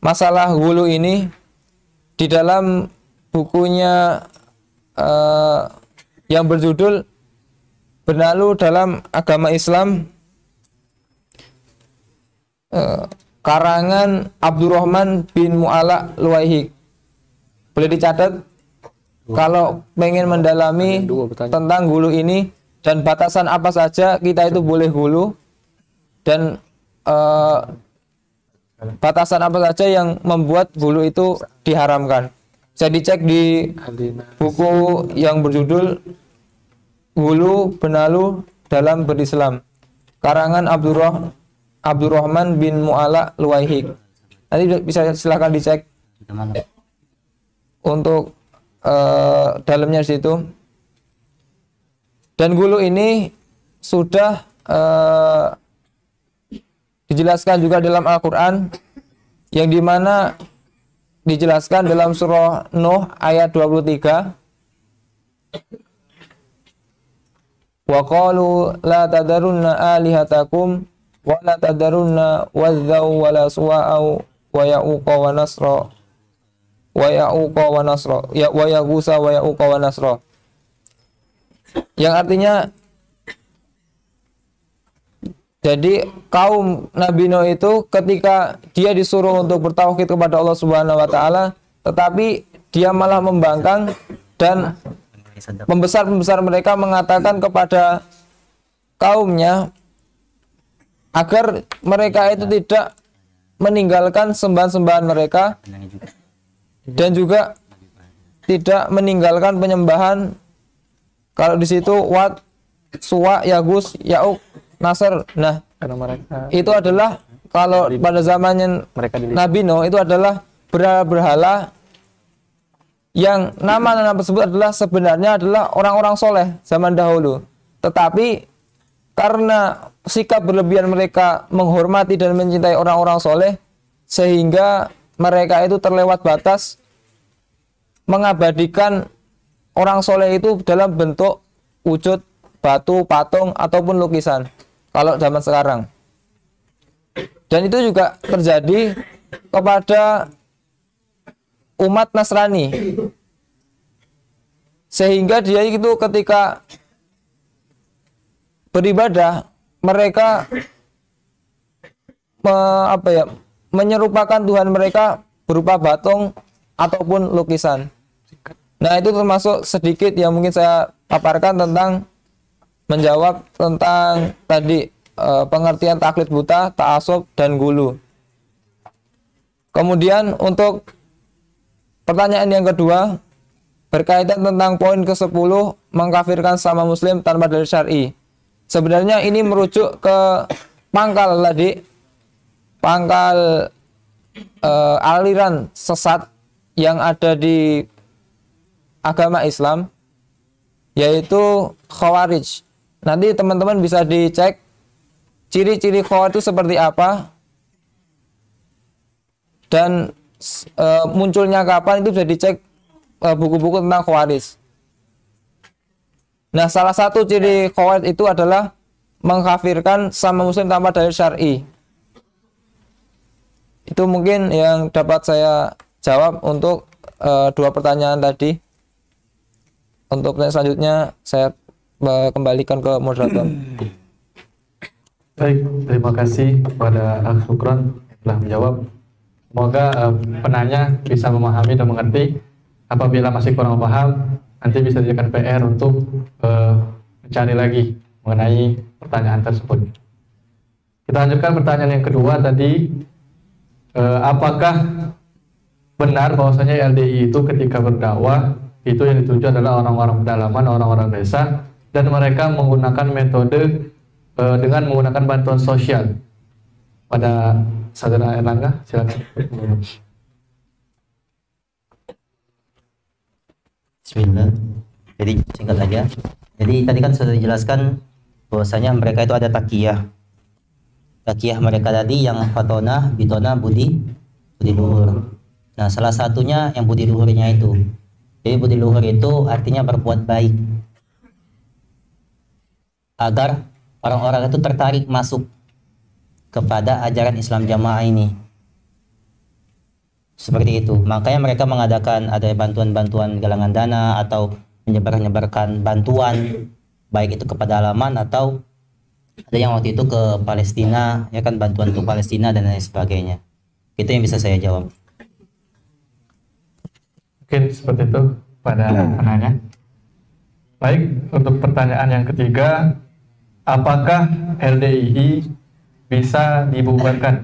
masalah hulu ini di dalam bukunya yang berjudul Benalu dalam Agama Islam, karangan Abdurrahman bin Mu'alla Luwaihik. Boleh dicatat kalau pengen mendalami tentang hulu ini dan batasan apa saja kita itu boleh hulu, dan batasan apa saja yang membuat hulu itu diharamkan. Bisa dicek di buku yang berjudul Hulu Benalu dalam Berislam, karangan Abdurrahman bin Mu'alla Luwaihik. Nanti bisa silahkan dicek untuk dalamnya di situ. Dan hulu ini sudah dijelaskan juga dalam Al-Quran, yang dimana dijelaskan dalam surah Nuh ayat 23. Wa qalu la tadarunna alihatakum wa la tadarunna wadzaw wa la suwa'au wa ya'uqa wa nasra wa ya'uqa wa nasra wa yagusa wa ya'uqa wa nasra. Yang artinya, jadi kaum Nabi Nuh itu ketika dia disuruh untuk bertauhid kepada Allah Subhanahu wa taala, tetapi dia malah membangkang dan pembesar-pembesar mereka mengatakan kepada kaumnya agar mereka itu tidak meninggalkan sembahan-sembahan mereka dan juga tidak meninggalkan penyembahan. Kalau di situ Wat, Suwa, Yagus, Ya'uq, Nasr. Nah, karena mereka itu adalah kalau pada zamannya Nabi Nuh itu adalah berhala-berhala yang nama-nama tersebut adalah sebenarnya adalah orang-orang soleh zaman dahulu. Tetapi karena sikap berlebihan mereka menghormati dan mencintai orang-orang soleh, sehingga mereka itu terlewat batas mengabadikan orang soleh itu dalam bentuk wujud batu, patung, ataupun lukisan kalau zaman sekarang. Dan itu juga terjadi kepada umat Nasrani, sehingga dia itu ketika beribadah mereka menyerupakan Tuhan mereka berupa patung ataupun lukisan. Nah, itu termasuk sedikit yang mungkin saya paparkan tentang menjawab tentang tadi pengertian taklid buta, ta'assub, dan gulu. Kemudian untuk pertanyaan yang kedua berkaitan tentang poin ke-10, mengkafirkan sama muslim tanpa dalil syar'i. Sebenarnya ini merujuk ke pangkal tadi, pangkal aliran sesat yang ada di agama Islam, yaitu Khawarij. Nanti teman-teman bisa dicek ciri-ciri Khawarij itu seperti apa dan munculnya kapan, itu bisa dicek buku-buku tentang Khawarij. Nah, salah satu ciri Khawarij itu adalah mengkafirkan sama muslim tanpa dalil syar'i. Itu mungkin yang dapat saya jawab untuk dua pertanyaan tadi. Untuk pertanyaan selanjutnya saya kembalikan ke moderator. Baik, terima kasih kepada Akh Syukron yang telah menjawab. Semoga penanya bisa memahami dan mengerti. Apabila masih kurang paham, nanti bisa dijadikan PR untuk mencari lagi mengenai pertanyaan tersebut. Kita lanjutkan pertanyaan yang kedua tadi. Apakah benar bahwasanya LDI itu ketika berdakwah itu yang dituju adalah orang-orang pedalaman, orang-orang desa, dan mereka menggunakan metode dengan menggunakan bantuan sosial? Pada Saudara Erlangga, silakan. Bismillah. Jadi singkat aja. Jadi tadi kan sudah dijelaskan bahwasanya mereka itu ada takiyah. Takiyah mereka tadi yang fatona, bitona, budi luhur. Nah, salah satunya yang budi luhurnya itu. Jadi budi luhur itu artinya berbuat baik, agar orang-orang itu tertarik masuk kepada ajaran Islam Jamaah ini. Seperti itu. Makanya mereka mengadakan ada bantuan-bantuan galangan dana atau menyebarkan bantuan, baik itu ke pedalaman atau ada yang waktu itu ke Palestina, ya kan, bantuan untuk Palestina dan lain sebagainya. Itu yang bisa saya jawab. Mungkin seperti itu pada penanya. Baik, untuk pertanyaan yang ketiga, apakah LDII bisa dibubarkan?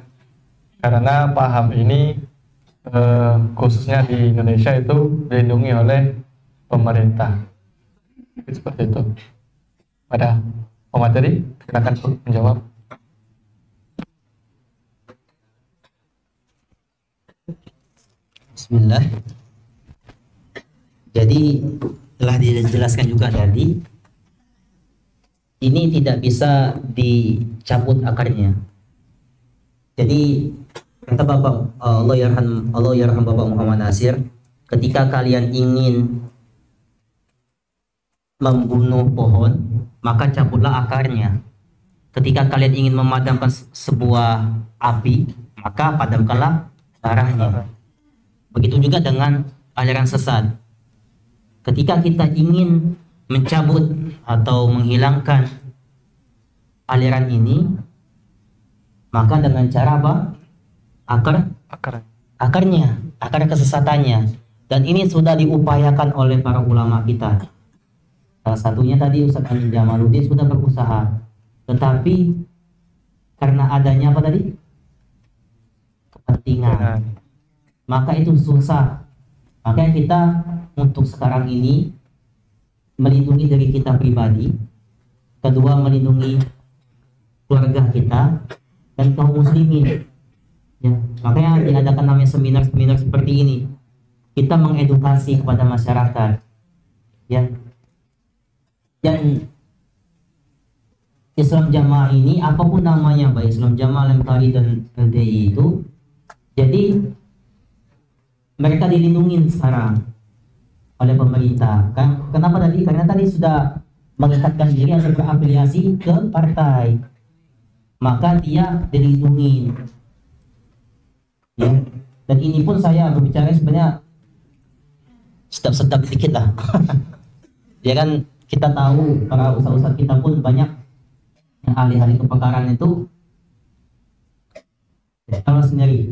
Karena paham ini khususnya di Indonesia itu dilindungi oleh pemerintah. Seperti itu. Pada pemateri, silakan menjawab. Bismillah. Jadi telah dijelaskan juga tadi, ini tidak bisa dicabut akarnya. Jadi kata Bapak Allah yarham Bapak Muhammad Nasir, ketika kalian ingin membunuh pohon, maka cabutlah akarnya. Ketika kalian ingin memadamkan sebuah api, maka padamkanlah barahnya. Begitu juga dengan aliran sesat. Ketika kita ingin mencabut atau menghilangkan aliran ini, maka dengan cara apa? Akarnya, akar kesesatannya. Dan ini sudah diupayakan oleh para ulama kita. Salah satunya tadi Ustaz Amin Jamaluddin sudah berusaha, tetapi karena adanya apa tadi? Kepentingan, maka itu susah. Makanya kita untuk sekarang ini melindungi diri kita pribadi, kedua melindungi keluarga kita dan kaum muslimin. Ya, makanya diadakan namanya seminar-seminar seperti ini. Kita mengedukasi kepada masyarakat. Ya. Dan Islam Jamaah ini apapun namanya, baik Islam Jamaah, LMKI dan LDI itu, jadi mereka dilindungi sekarang oleh pemerintah. Kenapa tadi? Karena tadi sudah mengikatkan diri atau berafiliasi ke partai, maka dia dilindungi. Ya. Dan ini pun saya berbicara sebenarnya sedap-sedap dikit lah. Ya kan, kita tahu para ustaz-ustaz kita pun banyak yang ahli-ahli kepakaran itu kalau sendiri,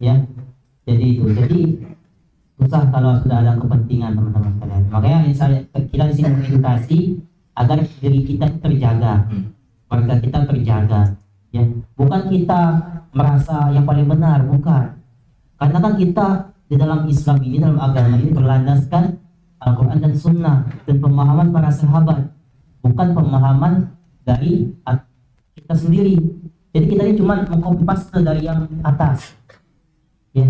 ya. Jadi susah kalau sudah ada kepentingan, teman-teman sekalian. Makanya kita di sini mengedukasi agar diri kita terjaga, warga kita terjaga, ya. Bukan kita merasa yang paling benar, bukan. Karena kan kita di dalam Islam ini, dalam agama ini berlandaskan Al-Quran dan Sunnah dan pemahaman para sahabat, bukan pemahaman dari kita sendiri. Jadi kita ini cuma mengcopy paste dari yang atas, ya.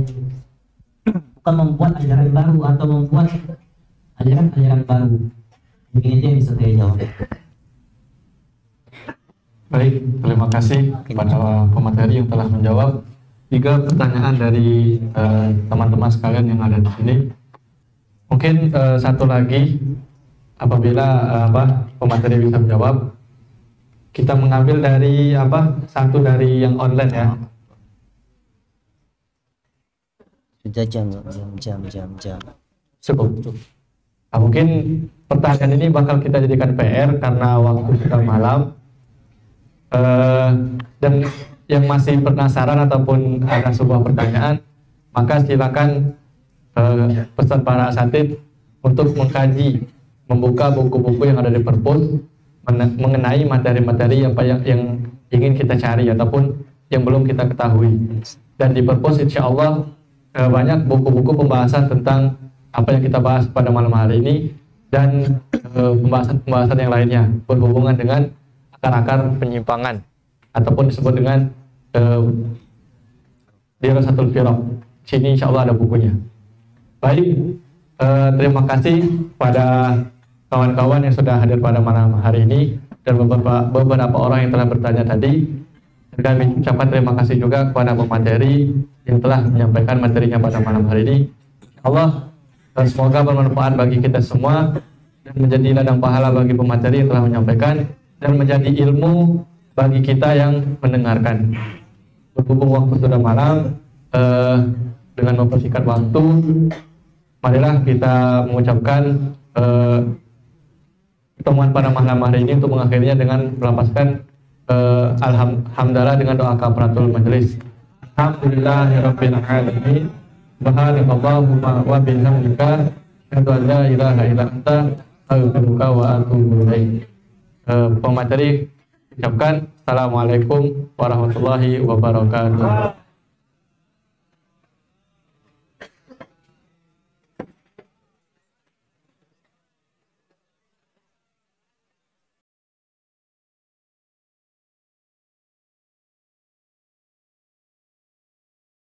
Bukan membuat ajaran baru atau membuat ajaran baru. Mungkin itu yang bisa saya jawab. Baik, terima kasih kepada pemateri yang telah menjawab 3 pertanyaan dari teman-teman sekalian yang ada di sini. Mungkin satu lagi, apabila pemateri bisa menjawab, kita mengambil dari satu dari yang online, ya. Sudah jam. Cukup. Nah, mungkin pertanyaan ini bakal kita jadikan PR karena waktu sudah malam. Dan yang masih penasaran ataupun ada sebuah pertanyaan, maka silakan pesan para asatid untuk mengkaji, membuka buku-buku yang ada di perpus mengenai materi-materi yang ingin kita cari ataupun yang belum kita ketahui. Dan di perpus insya Allah banyak buku-buku pembahasan tentang apa yang kita bahas pada malam hari ini dan pembahasan yang lainnya berhubungan dengan akar-akar penyimpangan ataupun disebut dengan Dirasatul Firaq. Sini insya Allah ada bukunya. Baik, terima kasih pada kawan-kawan yang sudah hadir pada malam hari ini dan beberapa orang yang telah bertanya tadi. Dan kami ucapkan terima kasih juga kepada pemateri yang telah menyampaikan materinya pada malam hari ini. Allah, semoga bermanfaat bagi kita semua dan menjadi ladang pahala bagi pemateri yang telah menyampaikan dan menjadi ilmu bagi kita yang mendengarkan. Berhubung waktu sudah malam, dengan mempersingkat waktu, marilah kita mengucapkan pertemuan pada malam hari ini untuk mengakhirinya dengan melapaskan alhamdulillah dengan doa kafaratul majelis. Alhamdulillahirabbil alamin. Subhanakallahumma wa bihamdika asyhadu an la ilaha illa anta astaghfiruka wa atubu ilaik. Pemateri ucapkan assalamualaikum warahmatullahi wabarakatuh.